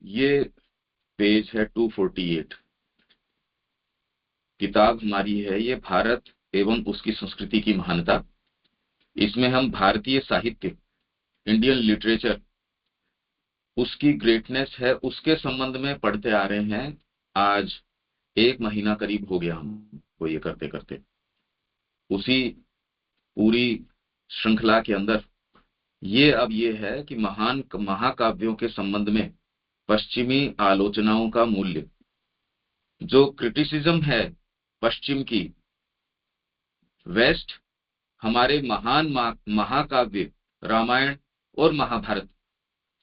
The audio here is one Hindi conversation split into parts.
ये पेज है 248। किताब हमारी है ये भारत एवं उसकी संस्कृति की महानता। इसमें हम भारतीय साहित्य, इंडियन लिटरेचर, उसकी ग्रेटनेस है, उसके संबंध में पढ़ते आ रहे हैं। आज 1 महीना करीब हो गया हमको ये करते करते। उसी पूरी श्रृंखला के अंदर ये है कि महान महाकाव्यों के संबंध में पश्चिमी आलोचनाओं का मूल्य, जो क्रिटिसिज्म है पश्चिम की, वेस्ट हमारे महान महाकाव्य रामायण और महाभारत,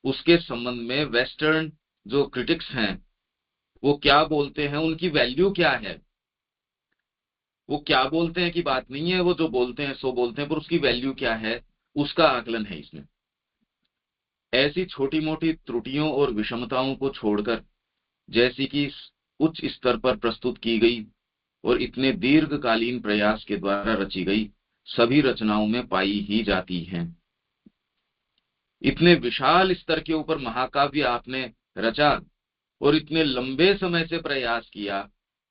उसके संबंध में वेस्टर्न जो क्रिटिक्स हैं वो क्या बोलते हैं, उनकी वैल्यू क्या है। वो क्या बोलते हैं की बात नहीं है, वो जो बोलते हैं सो बोलते हैं, पर उसकी वैल्यू क्या है उसका आकलन है इसमें। ऐसी छोटी मोटी त्रुटियों और विषमताओं को छोड़कर, जैसी कि उच्च स्तर पर प्रस्तुत की गई और इतने दीर्घकालीन प्रयास के द्वारा रची गई सभी रचनाओं में पाई ही जाती हैं। इतने विशाल स्तर के ऊपर महाकाव्य आपने रचा और इतने लंबे समय से प्रयास किया,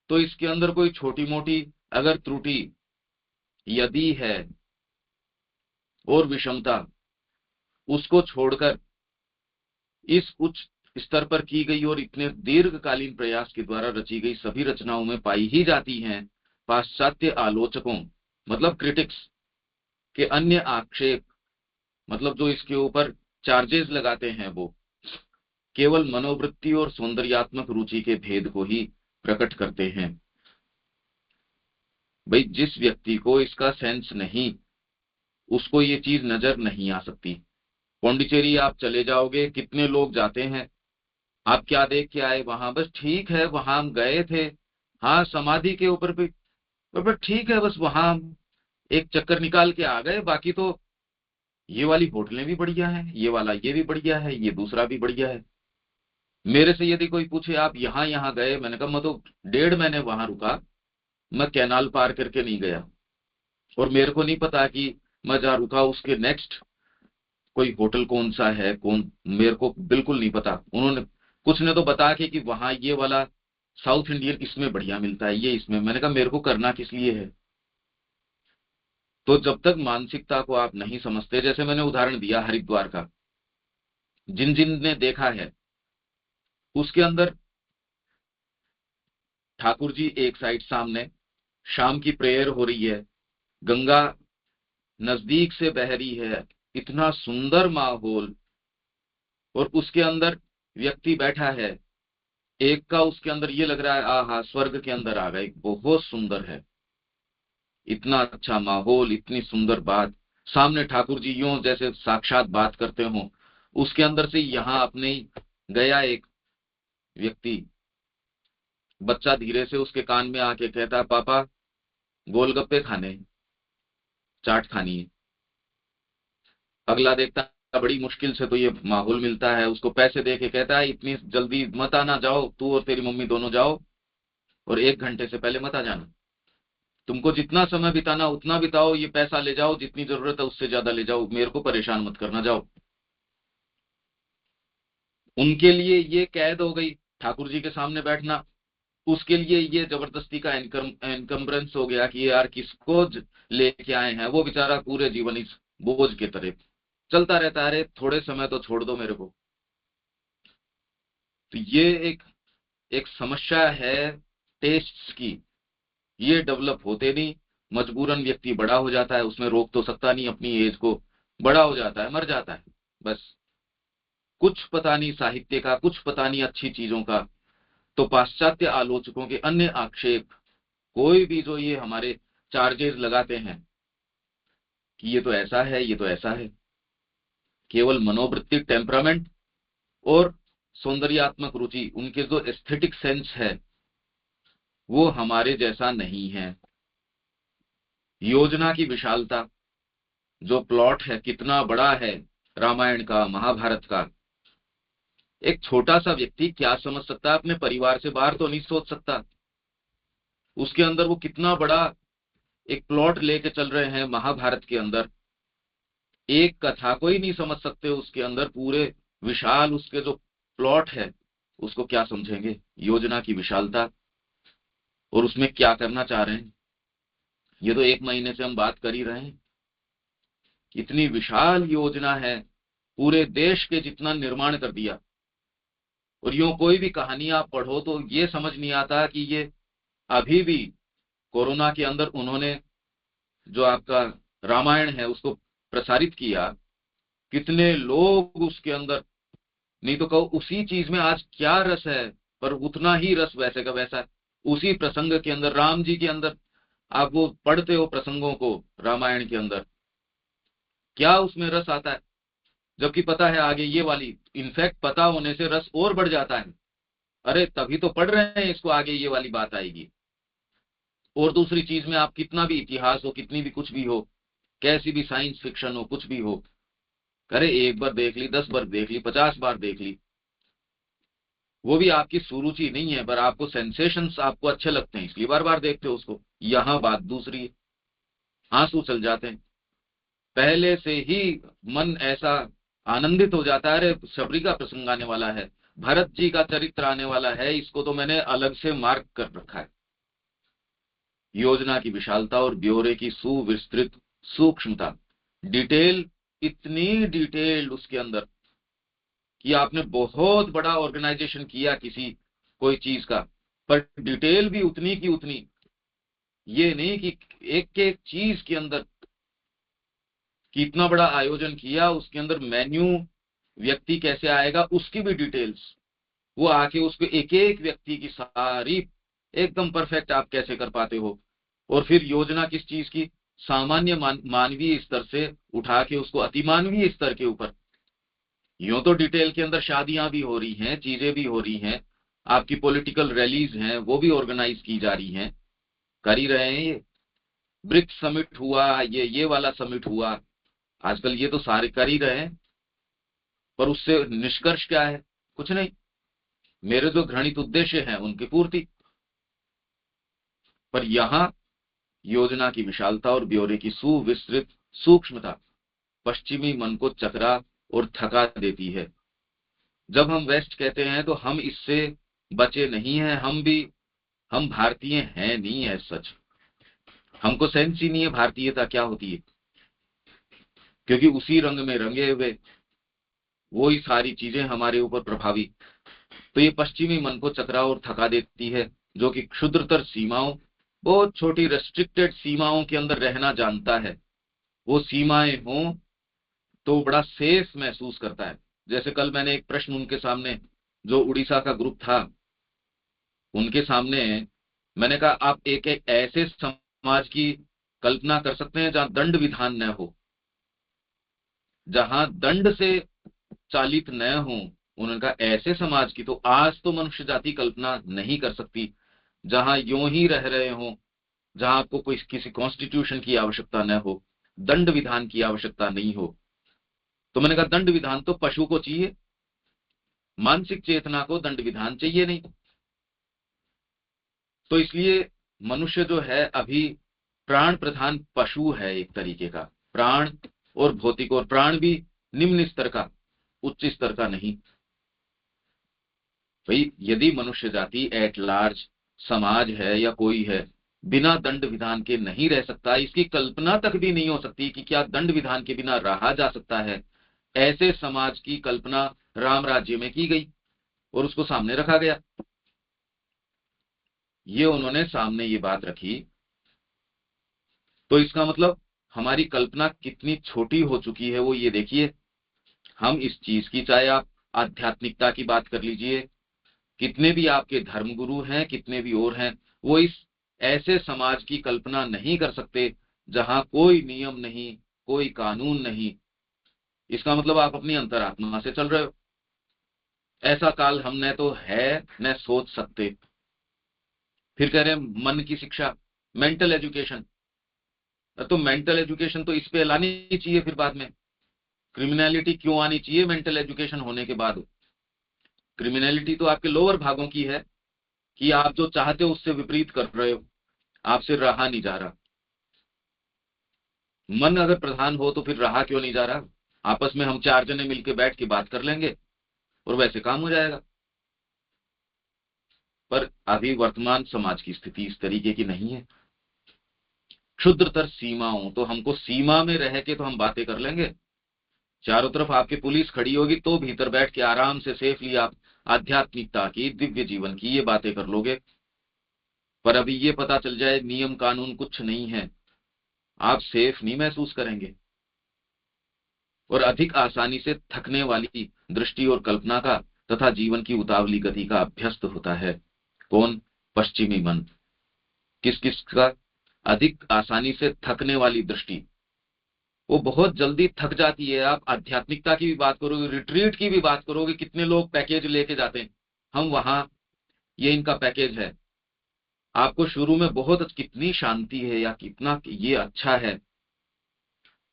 तो इसके अंदर कोई छोटी मोटी अगर त्रुटि यदि है और विषमता, उसको छोड़कर इस उच्च स्तर पर की गई और इतने दीर्घकालीन प्रयास के द्वारा रची गई सभी रचनाओं में पाई ही जाती हैं। पाश्चात्य आलोचकों मतलब क्रिटिक्स के अन्य आक्षेप, मतलब जो इसके ऊपर चार्जेस लगाते हैं, वो केवल मनोवृत्ति और सौंदर्यात्मक रुचि के भेद को ही प्रकट करते हैं। भाई, जिस व्यक्ति को इसका सेंस नहीं, उसको ये चीज नजर नहीं आ सकती। पौंडीचेरी आप चले जाओगे, कितने लोग जाते हैं, आप क्या देख के आए वहां? बस ठीक है, वहां हम गए थे, हाँ समाधि के ऊपर भी, बस ठीक है, बस वहां हम एक चक्कर निकाल के आ गए। बाकी तो ये वाली होटलें भी बढ़िया हैं, ये वाला ये भी बढ़िया है, ये दूसरा भी बढ़िया है। मेरे से यदि कोई पूछे आप यहाँ यहाँ गए, मैंने कहा मैं तो 1.5 महीने वहां रुका, मैं कैनाल पार करके नहीं गया। और मेरे को नहीं पता कि मैं जहाँ रुका उसके नेक्स्ट कोई होटल कौन सा है, कौन, मेरे को बिल्कुल नहीं पता। उन्होंने कुछ ने तो बता के कि वहां ये वाला साउथ इंडियन इसमें बढ़िया मिलता है, ये इसमें। मैंने कहा मेरे को करना किस लिए है? तो जब तक मानसिकता को आप नहीं समझते, जैसे मैंने उदाहरण दिया हरिद्वार का, जिन जिन ने देखा है उसके अंदर ठाकुर जी एक साइड सामने, शाम की प्रेयर हो रही है, गंगा नजदीक से बह रही है, इतना सुंदर माहौल, और उसके अंदर व्यक्ति बैठा है, एक का उसके अंदर ये लग रहा है आहा स्वर्ग के अंदर आ गए, बहुत सुंदर है, इतना अच्छा माहौल, इतनी सुंदर बात। सामने ठाकुर जी यूं जैसे साक्षात बात करते हो, उसके अंदर से यहाँ अपने ही गया एक व्यक्ति, बच्चा धीरे से उसके कान में आके कहता पापा गोलगप्पे खाने हैं, चाट खानी है। अगला देखता बड़ी मुश्किल से तो ये माहौल मिलता है, उसको पैसे दे के कहता है इतनी जल्दी मत आना, जाओ तू और तेरी मम्मी दोनों जाओ, और 1 घंटे से पहले मत आ जाना। तुमको जितना समय बिताना उतना बिताओ, ये पैसा ले जाओ, जितनी जरूरत है उससे ज्यादा ले जाओ, मेरे को परेशान मत करना, जाओ। उनके लिए ये कैद हो गई, ठाकुर जी के सामने बैठना उसके लिए ये जबरदस्ती का एनकम्बरेंस हो गया कि यार किसको लेके आए हैं। वो बेचारा पूरे जीवन इस बोझ के तरह चलता रहता है, अरे थोड़े समय तो छोड़ दो मेरे को। तो ये एक एक समस्या है टेस्ट्स की, ये डेवलप होते नहीं, मजबूरन व्यक्ति बड़ा हो जाता है, उसमें रोक तो सकता नहीं अपनी एज को, बड़ा हो जाता है, मर जाता है बस। कुछ पता नहीं साहित्य का, कुछ पता नहीं अच्छी चीजों का। तो पाश्चात्य आलोचकों के अन्य आक्षेप, कोई भी जो ये हमारे चार्जेस लगाते हैं कि ये तो ऐसा है, ये तो ऐसा है, केवल मनोवृत्ति, टेम्परामेंट और सौंदर्यात्मक रुचि, उनके जो एस्थेटिक सेंस है वो हमारे जैसा नहीं है। योजना की विशालता, जो प्लॉट है कितना बड़ा है रामायण का, महाभारत का, एक छोटा सा व्यक्ति क्या समझ सकता है, अपने परिवार से बाहर तो नहीं सोच सकता। उसके अंदर वो कितना बड़ा एक प्लॉट लेके चल रहे हैं महाभारत के अंदर, एक कथा को ही नहीं समझ सकते उसके अंदर, पूरे विशाल उसके जो प्लॉट है उसको क्या समझेंगे, योजना की विशालता और उसमें क्या करना चाह रहे हैं। ये तो 1 महीने से हम बात कर ही रहे हैं। इतनी विशाल योजना है, पूरे देश के जितना निर्माण कर दिया। और यूं कोई भी कहानी आप पढ़ो तो ये समझ नहीं आता कि ये अभी भी कोरोना के अंदर उन्होंने जो आपका रामायण है उसको प्रसारित किया, कितने लोग उसके अंदर, नहीं तो कहो उसी चीज में आज क्या रस है, पर उतना ही रस वैसे का वैसा है। उसी प्रसंग के अंदर, राम जी के अंदर, आप वो पढ़ते हो प्रसंगों को रामायण के अंदर, क्या उसमें रस आता है, जबकि पता है आगे ये वाली, इनफैक्ट पता होने से रस और बढ़ जाता है। अरे तभी तो पढ़ रहे हैं इसको, आगे ये वाली बात आएगी। और दूसरी चीज में आप कितना भी इतिहास हो, कितनी भी कुछ भी हो, कैसी भी साइंस फिक्शन हो, कुछ भी हो, अरे एक बार देख ली, 10 बार देख ली, 50 बार देख ली, वो भी आपकी सुरुचि नहीं है, पर आपको सेंसेशंस आपको अच्छे लगते हैं इसलिए बार बार देखते हो उसको। यहां बात दूसरी है, आंसू चल जाते हैं पहले से ही, मन ऐसा आनंदित हो जाता है। अरे शबरी का प्रसंग आने वाला है, भरत जी का चरित्र आने वाला है, इसको तो मैंने अलग से मार्क कर रखा है। योजना की विशालता और ब्यौरे की सुविस्तृत सूक्ष्मता, डिटेल, इतनी डिटेल उसके अंदर कि आपने बहुत बड़ा ऑर्गेनाइजेशन किया किसी कोई चीज का, पर डिटेल भी उतनी की उतनी। ये नहीं कि एक एक चीज के अंदर कितना बड़ा आयोजन किया, उसके अंदर मेन्यू, व्यक्ति कैसे आएगा उसकी भी डिटेल्स, वो आके उसको एक एक व्यक्ति की सारी एकदम परफेक्ट आप कैसे कर पाते हो। और फिर योजना किस चीज की, सामान्य मानवीय स्तर से उठा के उसको अतिमानवीय स्तर के ऊपर। यूं तो डिटेल के अंदर शादियां भी हो रही हैं, चीजें भी हो रही हैं, आपकी पॉलिटिकल रैलीज हैं वो भी ऑर्गेनाइज की जा रही हैं, कर ही रहे हैं ये। ब्रिक्स समिट हुआ, ये वाला समिट हुआ, आजकल ये तो सारे कर ही रहे हैं। पर उससे निष्कर्ष क्या है, कुछ नहीं। मेरे जो घृणित उद्देश्य हैं उनकी पूर्ति। पर यहां योजना की विशालता और ब्यौरे की सुविस्तृत सूक्ष्मता पश्चिमी मन को चकरा और थका देती है। जब हम वेस्ट कहते हैं तो हम इससे बचे नहीं हैं, हम भारतीय हैं नहीं है सच। हमको सेंस ही नहीं है भारतीयता क्या होती है, क्योंकि उसी रंग में रंगे हुए वो ही सारी चीजें हमारे ऊपर प्रभावी। तो ये पश्चिमी मन को चकरा और थका देती है, जो कि क्षुद्रतर सीमाओं, बहुत छोटी रेस्ट्रिक्टेड सीमाओं के अंदर रहना जानता है। वो सीमाएं हों तो बड़ा सेफ महसूस करता है। जैसे कल मैंने एक प्रश्न उनके सामने, जो उड़ीसा का ग्रुप था उनके सामने मैंने कहा, आप एक एक ऐसे समाज की कल्पना कर सकते हैं जहां दंड विधान न हो, जहां दंड से चालित न हो। उन्होंने कहा ऐसे समाज की तो आज तो मनुष्य जाति कल्पना नहीं कर सकती, जहां यूं ही रह रहे हो, जहां आपको कोई किसी कॉन्स्टिट्यूशन की आवश्यकता न हो, दंड विधान की आवश्यकता नहीं हो। तो मैंने कहा दंड विधान तो पशु को चाहिए, मानसिक चेतना को दंड विधान चाहिए नहीं। तो इसलिए मनुष्य जो है अभी प्राण प्रधान पशु है एक तरीके का, प्राण और भौतिक, और प्राण भी निम्न स्तर का, उच्च स्तर का नहीं। भाई यदि मनुष्य जाति एट लार्ज समाज है या कोई है, बिना दंड विधान के नहीं रह सकता, इसकी कल्पना तक भी नहीं हो सकती कि क्या दंड विधान के बिना रहा जा सकता है, ऐसे समाज की कल्पना राम राज्य में की गई और उसको सामने रखा गया। ये उन्होंने सामने ये बात रखी, तो इसका मतलब हमारी कल्पना कितनी छोटी हो चुकी है वो ये देखिए। हम इस चीज की, चाहे आप आध्यात्मिकता की बात कर लीजिए, कितने भी आपके धर्मगुरु हैं, कितने भी और हैं, वो इस ऐसे समाज की कल्पना नहीं कर सकते जहां कोई नियम नहीं, कोई कानून नहीं। इसका मतलब आप अपनी अंतरात्मा से चल रहे हो। ऐसा काल हम न तो है न सोच सकते। फिर कह रहे हैं मन की शिक्षा, मेंटल एजुकेशन। तो मेंटल एजुकेशन तो इस पे लानी चाहिए फिर बाद में। क्रिमिनलिटी क्यों आनी चाहिए मेंटल एजुकेशन होने के बाद? क्रिमिनलिटी तो आपके लोअर भागों की है कि आप जो चाहते हो उससे विपरीत कर रहे हो, आपसे रहा नहीं जा रहा। मन अगर प्रधान हो तो फिर रहा क्यों नहीं जा रहा? आपस में हम 4 जने मिलके बैठ के बात कर लेंगे और वैसे काम हो जाएगा। पर अभी वर्तमान समाज की स्थिति इस तरीके की नहीं है। क्षुद्रतर सीमाओं, तो हमको सीमा में रह के तो हम बातें कर लेंगे, चारों तरफ आपकी पुलिस खड़ी होगी तो भीतर बैठ के आराम से सेफली आप आध्यात्मिकता की, दिव्य जीवन की ये बातें कर लोगे। पर अभी ये पता चल जाए नियम कानून कुछ नहीं है, आप सेफ नहीं महसूस करेंगे। और अधिक आसानी से थकने वाली दृष्टि और कल्पना का तथा जीवन की उतावली गति का अभ्यस्त होता है। कौन? पश्चिमी मन। किस किस का? अधिक आसानी से थकने वाली दृष्टि, वो बहुत जल्दी थक जाती है। आप आध्यात्मिकता की भी बात करोगे, रिट्रीट की भी बात करोगे, कितने लोग पैकेज लेके जाते हैं, हम वहां, ये इनका पैकेज है। आपको शुरू में बहुत कितनी शांति है या कितना ये अच्छा है,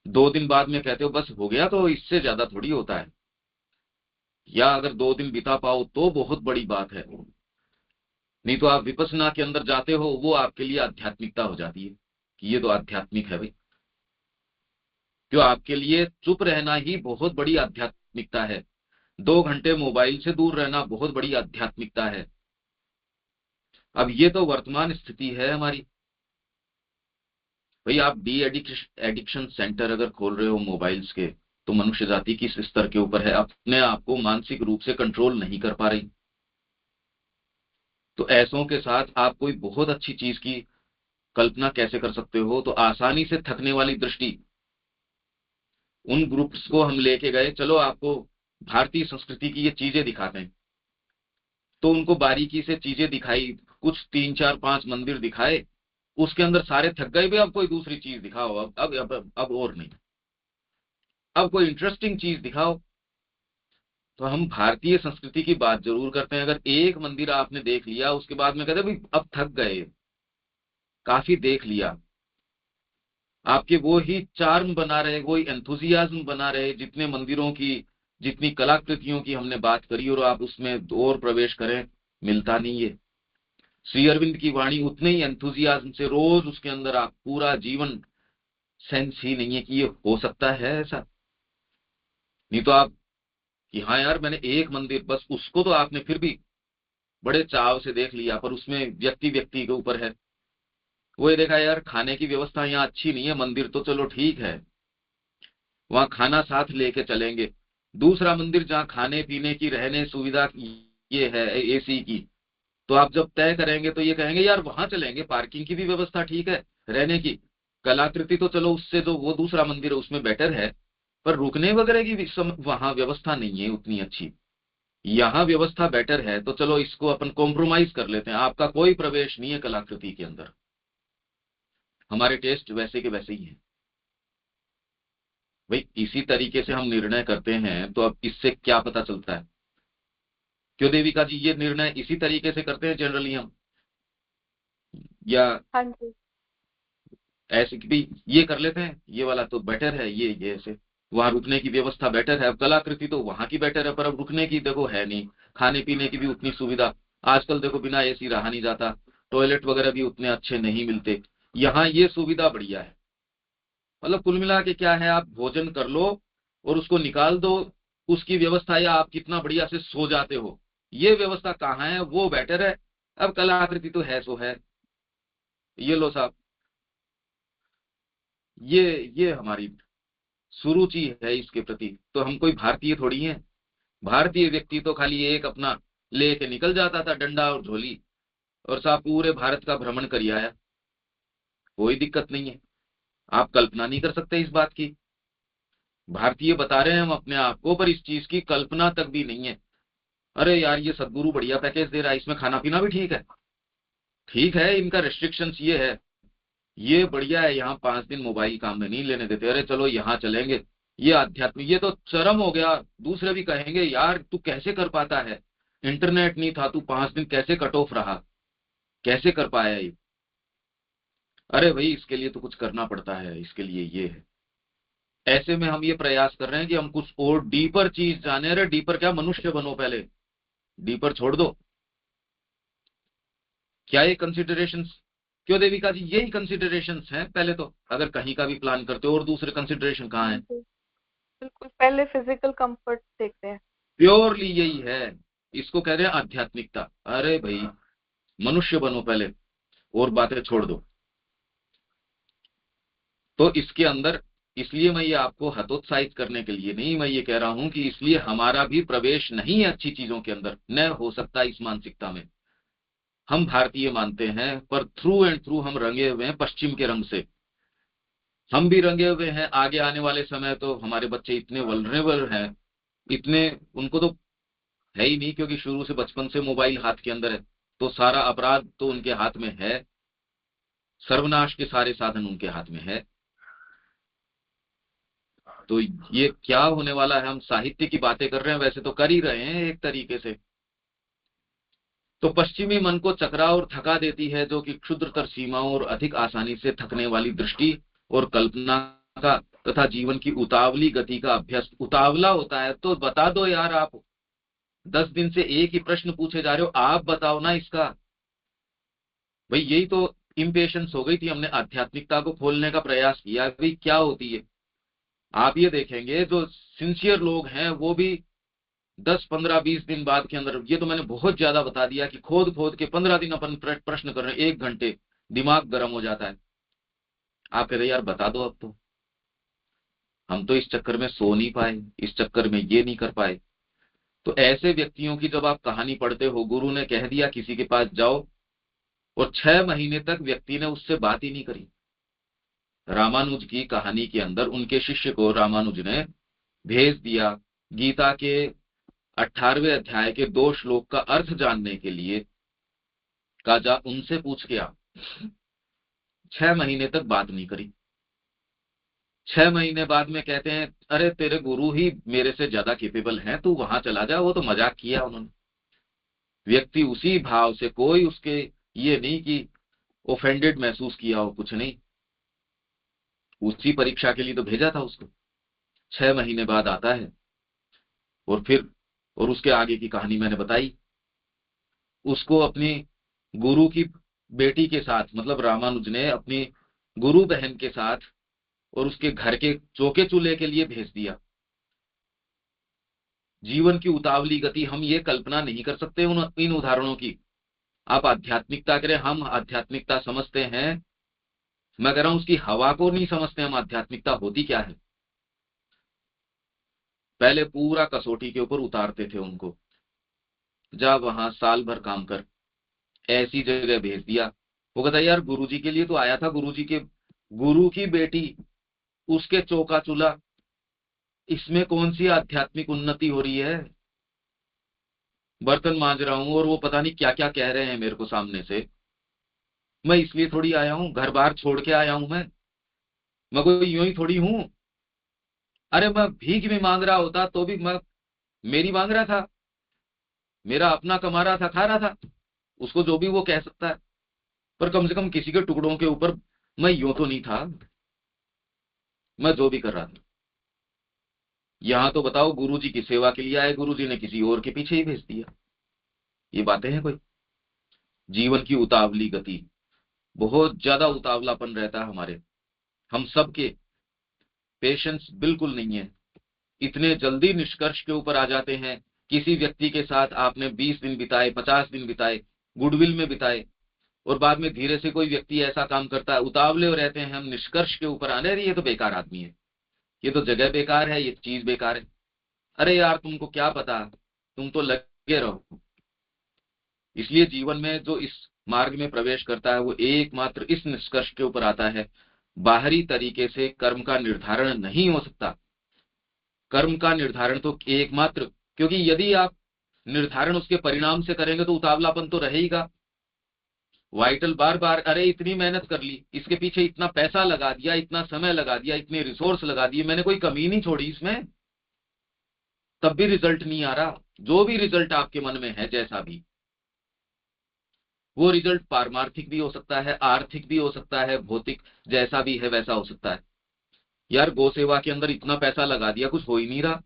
2 दिन बाद में कहते हो बस हो गया, तो इससे ज्यादा थोड़ी होता है। या अगर 2 दिन बिता पाओ तो बहुत बड़ी बात है, नहीं तो आप विपස්සना के अंदर जाते हो, वो आपके लिए आध्यात्मिकता हो जाती है कि ये तो आध्यात्मिक है भाई। क्यों? आपके लिए चुप रहना ही बहुत बड़ी आध्यात्मिकता है, 2 घंटे मोबाइल से दूर रहना बहुत बड़ी आध्यात्मिकता है। अब ये तो वर्तमान स्थिति है हमारी। भाई आप डी एडिक्शन सेंटर अगर खोल रहे हो मोबाइल्स के, तो मनुष्य जाति किस स्तर के ऊपर है, अपने आप को मानसिक रूप से कंट्रोल नहीं कर पा रही। तो ऐसों के साथ आप कोई बहुत अच्छी चीज की कल्पना कैसे कर सकते हो? तो आसानी से थकने वाली दृष्टि, उन ग्रुप्स को हम लेके गए, चलो आपको भारतीय संस्कृति की ये चीजें दिखाते हैं, तो उनको बारीकी से चीजें दिखाई, कुछ 3 4 5 मंदिर दिखाए, उसके अंदर सारे थक गए भी, अब कोई दूसरी चीज दिखाओ, अब और नहीं, अब कोई इंटरेस्टिंग चीज दिखाओ। तो हम भारतीय संस्कृति की बात जरूर करते हैं, अगर एक मंदिर आपने देख लिया उसके बाद में कहते भाई अब थक गए, काफी देख लिया, आपके वो ही चार्म बना रहे, वही एंथुजियाज्म बना रहे, जितने मंदिरों की, जितनी कलाकृतियों की हमने बात करी, और आप उसमें और प्रवेश करें, मिलता नहीं है। श्री अरविंद की वाणी उतने ही एंथुजियाज्म से रोज उसके अंदर आप पूरा जीवन, सेंस ही नहीं है कि ये हो सकता है ऐसा। नहीं तो आप कि हाँ यार मैंने एक मंदिर, बस उसको तो आपने फिर भी बड़े चाव से देख लिया, पर उसमें व्यक्ति व्यक्ति के ऊपर है। वो ये देखा यार खाने की व्यवस्था यहाँ अच्छी नहीं है, मंदिर तो चलो ठीक है, वहां खाना साथ लेके चलेंगे। दूसरा मंदिर जहाँ खाने पीने की, रहने सुविधा ये है एसी की, तो आप जब तय करेंगे तो ये कहेंगे यार वहां चलेंगे, पार्किंग की भी व्यवस्था ठीक है, रहने की, कलाकृति तो चलो उससे जो वो दूसरा मंदिर है उसमें बेटर है, पर रुकने वगैरह की भी वहां व्यवस्था नहीं है उतनी अच्छी, यहाँ व्यवस्था बेटर है, तो चलो इसको अपन कॉम्प्रोमाइज कर लेते हैं, आपका कोई प्रवेश नहीं है कलाकृति के अंदर। हमारे टेस्ट वैसे के वैसे ही हैं भाई। इसी तरीके से हम निर्णय करते हैं, तो अब इससे क्या पता चलता है? क्यों देविका जी, ये निर्णय इसी तरीके से करते हैं जनरली हम, या हाँ जी। ऐसे कि भी ये कर लेते हैं, ये वाला तो बेटर है, ये ऐसे, वहां रुकने की व्यवस्था बेटर है, अब कलाकृति तो वहां की बेटर है, पर अब रुकने की देखो है नहीं, खाने पीने की भी उतनी सुविधा, आजकल देखो बिना एसी रहा नहीं जाता, टॉयलेट वगैरह भी उतने अच्छे नहीं मिलते, यहाँ ये सुविधा बढ़िया है। मतलब कुल मिला के क्या है, आप भोजन कर लो और उसको निकाल दो, उसकी व्यवस्था, या आप कितना बढ़िया से सो जाते हो, ये व्यवस्था कहाँ है, वो बेटर है। अब कलाकृति तो है सो है, ये लो साहब, ये हमारी सुरुचि है इसके प्रति, तो हम कोई भारतीय थोड़ी हैं। भारतीय व्यक्ति तो खाली एक अपना लेके निकल जाता था, डंडा और झोली, और साहब पूरे भारत का भ्रमण कर आया, कोई दिक्कत नहीं है। आप कल्पना नहीं कर सकते इस बात की, भारतीय बता रहे हैं हम अपने आप को, पर इस चीज की कल्पना तक भी नहीं है। अरे यार ये सदगुरु बढ़िया पैकेज दे रहा है, इसमें खाना पीना भी ठीक है, ठीक है, इनका रेस्ट्रिक्शंस ये है, ये बढ़िया है, यहाँ 5 दिन मोबाइल काम में नहीं लेने देते, अरे चलो यहाँ चलेंगे, ये आध्यात्मिक, ये तो चरम हो गया। दूसरे भी कहेंगे यार तू कैसे कर पाता है, इंटरनेट नहीं था, तू 5 दिन कैसे कट ऑफ रहा, कैसे कर पाया ये? अरे भाई इसके लिए तो कुछ करना पड़ता है, इसके लिए ये है। ऐसे में हम ये प्रयास कर रहे हैं कि हम कुछ और डीपर चीज जाने, अरे डीपर क्या, मनुष्य बनो पहले, डीपर छोड़ दो। क्या ये कंसिडरेशंस, क्यों देविका जी यही कंसिडरेशंस हैं पहले तो, अगर कहीं का भी प्लान करते हो, और दूसरे कंसिडरेशन कहाँ हाँ है? जी, बिल्कुल पहले फिजिकल कंफर्ट देखते हैं। प्योरली यही है, इसको कह रहे हैं आध्यात्मिकता। अरे भाई मनुष्य बनो पहले, और बातें छोड़ दो। तो इसके अंदर, इसलिए मैं ये आपको हतोत्साहित करने के लिए नहीं, मैं ये कह रहा हूं कि इसलिए हमारा भी प्रवेश नहीं है अच्छी चीजों के अंदर, न हो सकता इस मानसिकता में। हम भारतीय मानते हैं, पर थ्रू एंड थ्रू हम रंगे हुए हैं पश्चिम के रंग से। हम भी रंगे हुए हैं। आगे आने वाले समय तो हमारे बच्चे इतने वल्नरेबल हैं, इतने, उनको तो है ही नहीं, क्योंकि शुरू से बचपन से मोबाइल हाथ के अंदर है, तो सारा अपराध तो उनके हाथ में है, सर्वनाश के सारे साधन उनके हाथ में है। तो ये क्या होने वाला है? हम साहित्य की बातें कर रहे हैं, वैसे तो कर ही रहे हैं एक तरीके से। तो पश्चिमी मन को चकरा और थका देती है, जो कि क्षुद्रतर सीमाओं और अधिक आसानी से थकने वाली दृष्टि और कल्पना का तथा जीवन की उतावली गति का अभ्यास। उतावला होता है तो बता दो यार, आप 10 दिन से एक ही प्रश्न पूछे जा रहे हो, आप बताओ ना इसका। भाई यही तो इम्पेशंस हो गई थी, हमने आध्यात्मिकता को खोलने का प्रयास किया, भाई क्या होती है। आप ये देखेंगे जो सिंसियर लोग हैं वो भी 10, 15, 20 दिन बाद के अंदर, ये तो मैंने बहुत ज्यादा बता दिया कि खोद खोद के 15 दिन अपन प्रश्न कर रहे हैं, 1 घंटे दिमाग गर्म हो जाता है। आप कहते यार बता दो अब तो। हम तो इस चक्कर में सो नहीं पाए, इस चक्कर में ये नहीं कर पाए। तो ऐसे व्यक्तियों की जब आप कहानी पढ़ते हो, गुरु ने कह दिया किसी के पास जाओ, और 6 महीने तक व्यक्ति ने उससे बात ही नहीं करी। रामानुज की कहानी के अंदर उनके शिष्य को रामानुज ने भेज दिया गीता के 18वें अध्याय के 2 श्लोक का अर्थ जानने के लिए, का जा उनसे पूछ के आ। 6 महीने तक बात नहीं करी। 6 महीने बाद में कहते हैं अरे तेरे गुरु ही मेरे से ज्यादा केपेबल हैं, तू वहां चला जा। वो तो मजाक किया उन्होंने। व्यक्ति उसी भाव से, कोई उसके ये नहीं कि ओफेंडेड महसूस किया हो, कुछ नहीं, उसी परीक्षा के लिए तो भेजा था उसको। 6 महीने बाद आता है, और फिर, और उसके आगे की कहानी मैंने बताई। उसको अपनी गुरु की बेटी के साथ, मतलब रामानुज ने अपनी गुरु बहन के साथ और उसके घर के चौके चूल्हे के लिए भेज दिया। जीवन की उतावली गति, हम ये कल्पना नहीं कर सकते इन उदाहरणों की। आप आध्यात्मिकता करें, हम आध्यात्मिकता समझते हैं, मैं कह रहा हूं उसकी हवा को नहीं समझते हम, आध्यात्मिकता होती क्या है। पहले पूरा कसौटी के ऊपर उतारते थे उनको, जा वहां साल भर काम कर, ऐसी जगह भेज दिया। वो कहता यार गुरुजी के लिए तो आया था, गुरुजी के गुरु की बेटी, उसके चौका चूल्हा, इसमें कौन सी आध्यात्मिक उन्नति हो रही है। बर्तन मांज रहा हूं और वो पता नहीं क्या क्या कह रहे हैं मेरे को सामने से। मैं इसलिए थोड़ी आया हूं, घर बार छोड़ के आया हूं मैं कोई यूं ही थोड़ी हूं। अरे मैं भीख भी मांग रहा होता तो भी मैं, मेरी मांग रहा था, मेरा अपना कमा रहा था, खा रहा था, उसको जो भी वो कह सकता है, पर कम से कम किसी के टुकड़ों के ऊपर मैं यूं तो नहीं था। मैं जो भी कर रहा था, यहां तो बताओ गुरुजी की सेवा के लिए आए, गुरुजी ने किसी और के पीछे ही भेज दिया। ये बातें हैं कोई? जीवन की उतावली गति, बहुत ज्यादा उतावलापन रहता है हमारे, हम सबके। पेशेंस बिल्कुल नहीं है, इतने जल्दी निष्कर्ष के ऊपर आ जाते हैं। किसी व्यक्ति के साथ आपने 20 दिन बिताए, 50 दिन बिताए, गुडविल में बिताए, और बाद में धीरे से कोई व्यक्ति ऐसा काम करता है, उतावले हो रहते हैं हम निष्कर्ष के ऊपर आने, रही ये तो बेकार आदमी है, ये तो जगह बेकार है, ये चीज बेकार है। अरे यार तुमको क्या पता, तुम तो लगे रहो। इसलिए जीवन में जो इस मार्ग में प्रवेश करता है वो एकमात्र इस निष्कर्ष के ऊपर आता है, बाहरी तरीके से कर्म का निर्धारण नहीं हो सकता। कर्म का निर्धारण तो एकमात्र, क्योंकि यदि आप निर्धारण उसके परिणाम से करेंगे तो उतावलापन तो रहेगा। वाइटल बार बार, अरे इतनी मेहनत कर ली, इसके पीछे इतना पैसा लगा दिया, इतना समय लगा दिया, इतने रिसोर्स लगा दिए, मैंने कोई कमी नहीं छोड़ी इसमें, तब भी रिजल्ट नहीं आ रहा। जो भी रिजल्ट आपके मन में है, जैसा भी वो रिजल्ट, पारमार्थिक भी हो सकता है, आर्थिक भी हो सकता है, भौतिक, जैसा भी है वैसा हो सकता है। यार गौ सेवा के अंदर इतना पैसा लगा दिया, कुछ हो ही नहीं रहा,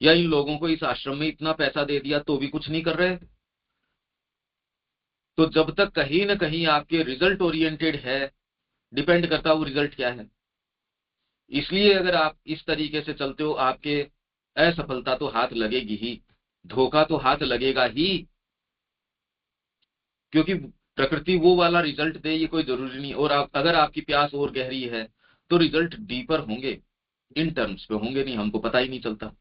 या इन लोगों को इस आश्रम में इतना पैसा दे दिया तो भी कुछ नहीं कर रहे। तो जब तक कहीं ना कहीं आपके रिजल्ट ओरिएंटेड है, डिपेंड करता है वो रिजल्ट क्या है। इसलिए अगर आप इस तरीके से चलते हो, आपके असफलता तो हाथ लगेगी ही, धोखा तो हाथ लगेगा ही। क्योंकि प्रकृति वो वाला रिजल्ट दे ये कोई जरूरी नहीं। और अगर आपकी प्यास और गहरी है तो रिजल्ट डीपर होंगे, इन टर्म्स पे होंगे नहीं, हमको पता ही नहीं चलता।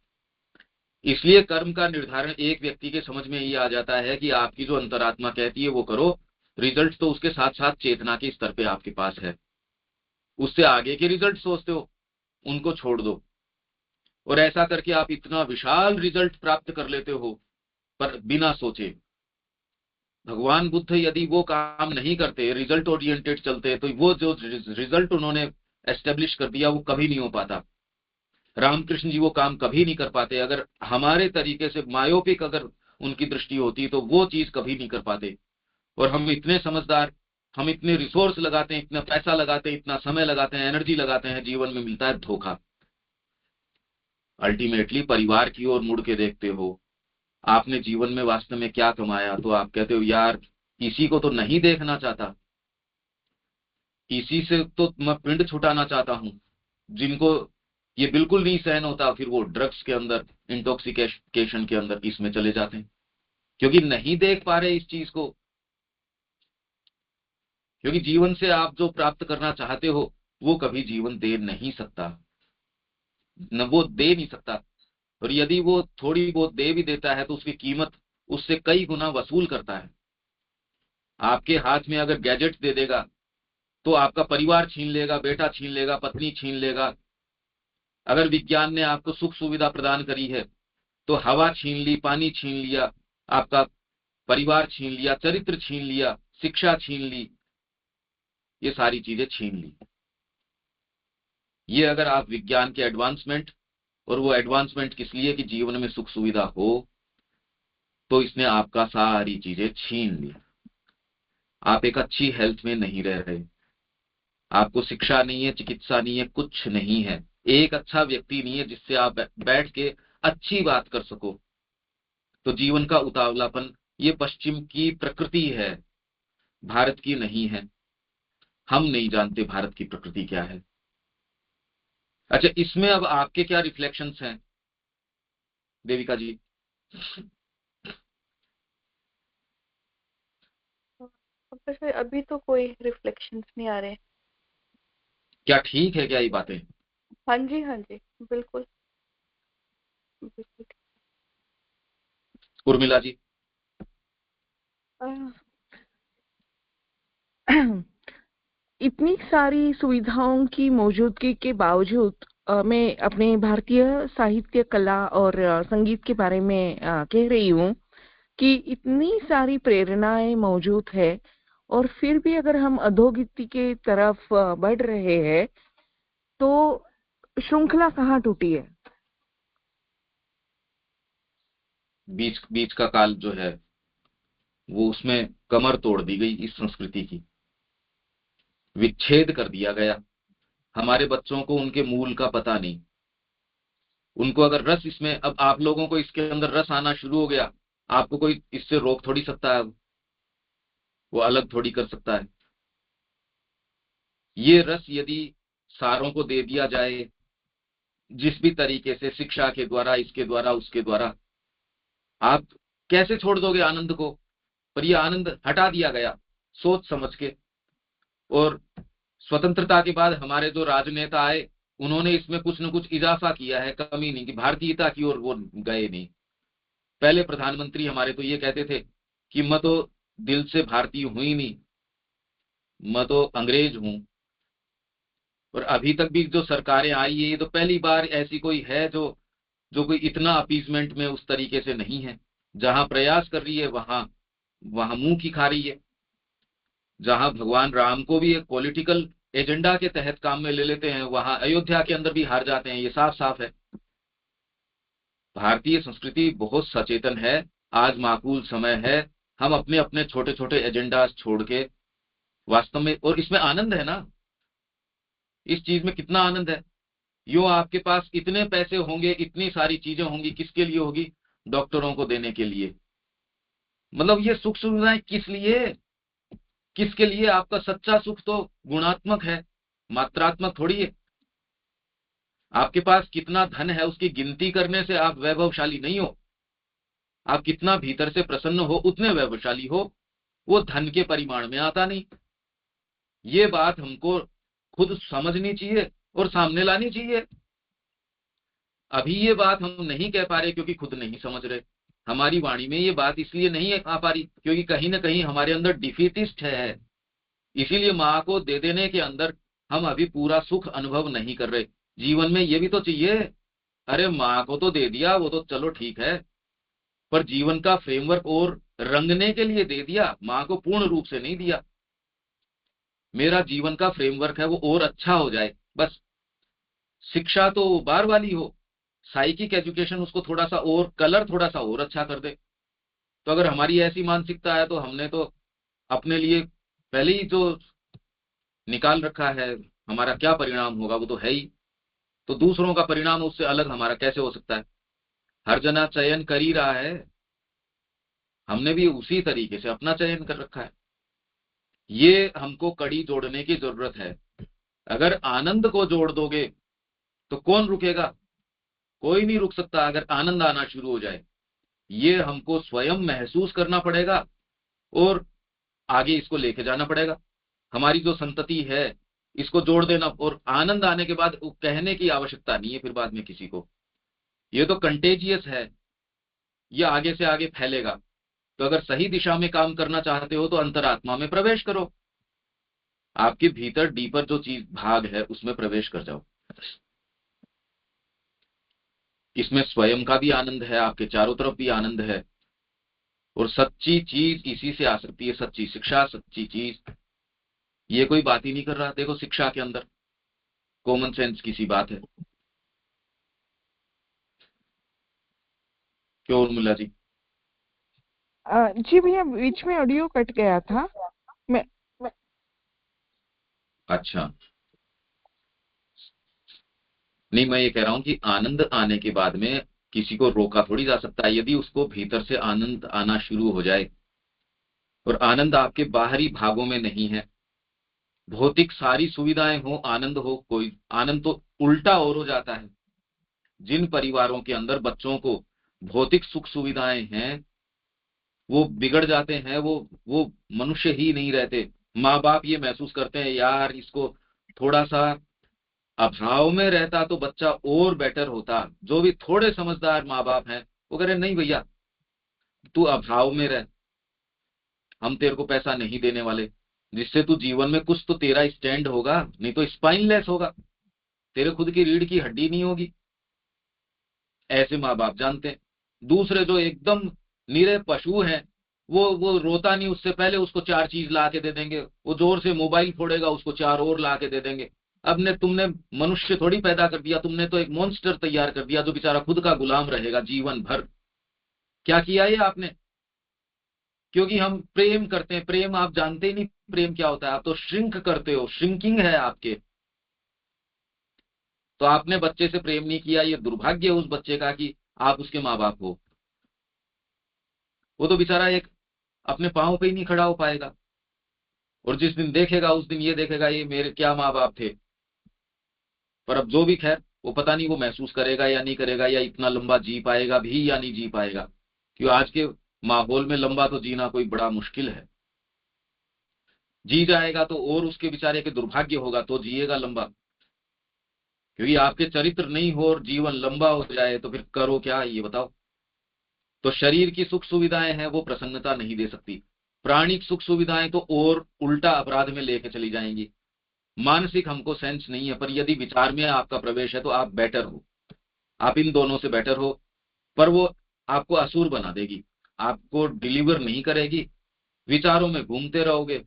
इसलिए कर्म का निर्धारण एक व्यक्ति के समझ में ये आ जाता है कि आपकी जो अंतरात्मा कहती है वो करो, रिजल्ट तो उसके साथ साथ चेतना के स्तर पे आपके पास है। उससे आगे के रिजल्ट सोचते हो, उनको छोड़ दो। और ऐसा करके आप इतना विशाल रिजल्ट प्राप्त कर लेते हो, पर बिना सोचे। भगवान बुद्ध यदि वो काम नहीं करते, रिजल्ट ओरिएंटेड चलते, तो वो जो रिजल्ट उन्होंने एस्टेब्लिश कर दिया वो कभी नहीं हो पाता। रामकृष्ण जी वो काम कभी नहीं कर पाते। अगर हमारे तरीके से मायोपिक अगर उनकी दृष्टि होती तो वो चीज कभी नहीं कर पाते। और हम इतने समझदार, हम इतने रिसोर्स लगाते हैं, इतना पैसा लगाते हैं, इतना समय लगाते हैं, एनर्जी लगाते हैं, जीवन में मिलता है धोखा। अल्टीमेटली परिवार की ओर मुड़ के देखते हो, आपने जीवन में वास्तव में क्या कमाया, तो आप कहते हो यार इसी को तो नहीं देखना चाहता, इसी से तो मैं पिंड छुटाना चाहता हूं। जिनको ये बिल्कुल नहीं सहन होता, फिर वो ड्रग्स के अंदर, इंटॉक्सिकेशन के अंदर इसमें चले जाते हैं, क्योंकि नहीं देख पा रहे इस चीज को। क्योंकि जीवन से आप जो प्राप्त करना चाहते हो वो कभी जीवन दे नहीं सकता, न वो दे नहीं सकता। और यदि वो थोड़ी बहुत दे भी देता है तो उसकी कीमत उससे कई गुना वसूल करता है। आपके हाथ में अगर गैजेट दे देगा तो आपका परिवार छीन लेगा, बेटा छीन लेगा, पत्नी छीन लेगा। अगर विज्ञान ने आपको सुख सुविधा प्रदान करी है तो हवा छीन ली, पानी छीन लिया, आपका परिवार छीन लिया, चरित्र छीन लिया, शिक्षा छीन ली, ये सारी चीजें छीन ली। ये अगर आप विज्ञान के एडवांसमेंट, और वो एडवांसमेंट किस लिए कि जीवन में सुख सुविधा हो, तो इसने आपका सारी चीजें छीन ली। आप एक अच्छी हेल्थ में नहीं रह रहे, आपको शिक्षा नहीं है, चिकित्सा नहीं है, कुछ नहीं है, एक अच्छा व्यक्ति नहीं है जिससे आप बैठ के अच्छी बात कर सको। तो जीवन का उतावलापन ये पश्चिम की प्रकृति है, भारत की नहीं है। हम नहीं जानते भारत की प्रकृति क्या है। अच्छा, इसमें अब आपके क्या रिफ्लेक्शंस हैं देविका जी? वैसे अभी तो कोई रिफ्लेक्शंस नहीं आ रहे। क्या ठीक है क्या ये बातें? हाँ जी, हाँ जी, बिल्कुल बिल्कुल। उर्मिला जी? अ, इतनी सारी सुविधाओं की मौजूदगी के बावजूद मैं अपने भारतीय साहित्य, कला और संगीत के बारे में कह रही हूँ कि इतनी सारी प्रेरणाएं मौजूद है, और फिर भी अगर हम अधोगति के तरफ बढ़ रहे हैं तो श्रृंखला कहाँ टूटी है? बीच बीच का काल जो है वो उसमें कमर तोड़ दी गई, इस संस्कृति की विच्छेद कर दिया गया। हमारे बच्चों को उनके मूल का पता नहीं। उनको अगर रस इसमें, अब आप लोगों को इसके अंदर रस आना शुरू हो गया, आपको कोई इससे रोक थोड़ी सकता है, वो अलग थोड़ी कर सकता है। ये रस यदि सारों को दे दिया जाए जिस भी तरीके से, शिक्षा के द्वारा, इसके द्वारा, उसके द्वारा, आप कैसे छोड़ दोगे आनंद को? पर ये आनंद हटा दिया गया सोच समझ के। और स्वतंत्रता के बाद हमारे जो राजनेता आए उन्होंने इसमें कुछ न कुछ इजाफा किया है, कमी नहीं की, भारतीयता की ओर वो गए नहीं। पहले प्रधानमंत्री हमारे तो ये कहते थे कि मैं तो दिल से भारतीय हूं ही नहीं, मैं तो अंग्रेज हूं। और अभी तक भी जो सरकारें आई है, ये तो पहली बार ऐसी कोई है जो जो कोई इतना अपीजमेंट में उस तरीके से नहीं है। जहां प्रयास कर रही है वहां वहां मुंह की खा रही है। जहां भगवान राम को भी एक पॉलिटिकल एजेंडा के तहत काम में ले लेते हैं, वहां अयोध्या के अंदर भी हार जाते हैं। ये साफ साफ है। भारतीय संस्कृति बहुत सचेतन है। आज माकूल समय है, हम अपने अपने छोटे छोटे एजेंडा छोड़ के वास्तव में, और इसमें आनंद है ना, इस चीज में कितना आनंद है। यूं आपके पास इतने पैसे होंगे, इतनी सारी चीजें होंगी, किसके लिए होगी? डॉक्टरों को देने के लिए। मतलब ये सुख सुविधाएं किस लिए, किसके लिए? आपका सच्चा सुख तो गुणात्मक है, मात्रात्मक थोड़ी है। आपके पास कितना धन है उसकी गिनती करने से आप वैभवशाली नहीं हो। आप कितना भीतर से प्रसन्न हो उतने वैभवशाली हो। वो धन के परिमाण में आता नहीं। ये बात हमको खुद समझनी चाहिए और सामने लानी चाहिए। अभी ये बात हम नहीं कह पा रहे क्योंकि खुद नहीं समझ रहे। हमारी वाणी में ये बात इसलिए नहीं आ पा रही क्योंकि कहीं ना कहीं हमारे अंदर डिफीटिस्ट है। इसीलिए माँ को दे देने के अंदर हम अभी पूरा सुख अनुभव नहीं कर रहे। जीवन में ये भी तो चाहिए। अरे माँ को तो दे दिया, वो तो चलो ठीक है, पर जीवन का फ्रेमवर्क और रंगने के लिए दे दिया, माँ को पूर्ण रूप से नहीं दिया। मेरा जीवन का फ्रेमवर्क है वो और अच्छा हो जाए, बस। शिक्षा तो बार वाली हो, साइकिक एजुकेशन उसको थोड़ा सा और कलर थोड़ा सा और अच्छा कर दे। तो अगर हमारी ऐसी मानसिकता है तो हमने तो अपने लिए पहले ही जो निकाल रखा है हमारा क्या परिणाम होगा वो तो है ही। तो दूसरों का परिणाम उससे अलग हमारा कैसे हो सकता है? हर जना चयन कर ही रहा है, हमने भी उसी तरीके से अपना चयन कर रखा है। ये हमको कड़ी जोड़ने की जरूरत है। अगर आनंद को जोड़ दोगे तो कौन रुकेगा? कोई नहीं रुक सकता अगर आनंद आना शुरू हो जाए। ये हमको स्वयं महसूस करना पड़ेगा और आगे इसको लेके जाना पड़ेगा। हमारी जो संतति है इसको जोड़ देना, और आनंद आने के बाद वो कहने की आवश्यकता नहीं है फिर बाद में किसी को। ये तो कंटेजियस है, ये आगे से आगे फैलेगा। तो अगर सही दिशा में काम करना चाहते हो तो अंतरात्मा में प्रवेश करो। आपके भीतर डीपर जो चीज भाग है उसमें प्रवेश कर जाओ। इसमें स्वयं का भी आनंद है, आपके चारों तरफ भी आनंद है, और सच्ची चीज इसी से आ सकती है। सच्ची शिक्षा, सच्ची चीज। ये कोई बात ही नहीं कर रहा। देखो शिक्षा के अंदर कॉमन सेंस की सी बात है। क्यों उर्मिला जी? जी भैया, बीच में ऑडियो कट गया था। मैं अच्छा, नहीं मैं ये कह रहा हूं कि आनंद आने के बाद में किसी को रोका थोड़ी जा सकता है। यदि उसको भीतर से आनंद आना शुरू हो जाए, और आनंद आपके बाहरी भागों में नहीं है, भौतिक सारी सुविधाएं हो, आनंद हो कोई, आनंद तो उल्टा और हो जाता है। जिन परिवारों के अंदर बच्चों को भौतिक सुख सुविधाएं हैं वो बिगड़ जाते हैं, वो मनुष्य ही नहीं रहते। माँ बाप ये महसूस करते हैं यार इसको थोड़ा सा अभाव में रहता तो बच्चा और बेटर होता। जो भी थोड़े समझदार माँ बाप हैं वो कह रहे नहीं भैया तू अभाव में रह, हम तेरे को पैसा नहीं देने वाले, जिससे तू जीवन में कुछ तो तेरा स्टैंड होगा, नहीं तो स्पाइनलेस होगा, तेरे खुद की रीढ़ की हड्डी नहीं होगी। ऐसे माँ बाप जानते हैं। दूसरे जो एकदम निरे पशु हैं, वो रोता नहीं उससे पहले उसको चार चीज ला के दे देंगे। वो जोर से मोबाइल फोड़ेगा उसको चार और ला के दे देंगे। अब ने तुमने मनुष्य थोड़ी पैदा कर दिया, तुमने तो एक मॉन्स्टर तैयार कर दिया जो बेचारा खुद का गुलाम रहेगा जीवन भर। क्या किया ये आपने? क्योंकि हम प्रेम करते हैं। प्रेम आप जानते ही नहीं प्रेम क्या होता है, आप तो श्रिंक करते हो, श्रिंकिंग है आपके। तो आपने बच्चे से प्रेम नहीं किया, ये दुर्भाग्य है उस बच्चे का कि आप उसके माँ बाप हो। वो तो बेचारा एक अपने पाँव पे ही नहीं खड़ा हो पाएगा, और जिस दिन देखेगा उस दिन ये देखेगा ये मेरे क्या माँ बाप थे। पर अब जो भी खैर, वो पता नहीं वो महसूस करेगा या नहीं करेगा, या इतना लंबा जी पाएगा भी या नहीं जी पाएगा। क्योंकि आज के माहौल में लंबा तो जीना कोई बड़ा मुश्किल है। जी जाएगा तो और उसके बेचारे के दुर्भाग्य होगा, तो जिएगा लंबा। क्योंकि आपके चरित्र नहीं हो और जीवन लंबा हो जाए तो फिर करो क्या ये बताओ। तो शरीर की सुख सुविधाएं हैं वो प्रसन्नता नहीं दे सकती। प्राणिक सुख सुविधाएं तो और उल्टा अपराध में लेके चली जाएंगी। मानसिक हमको सेंस नहीं है, पर यदि विचार में आपका प्रवेश है तो आप बेटर हो, आप इन दोनों से बेटर हो। पर वो आपको असुर बना देगी, आपको डिलीवर नहीं करेगी, विचारों में घूमते रहोगे।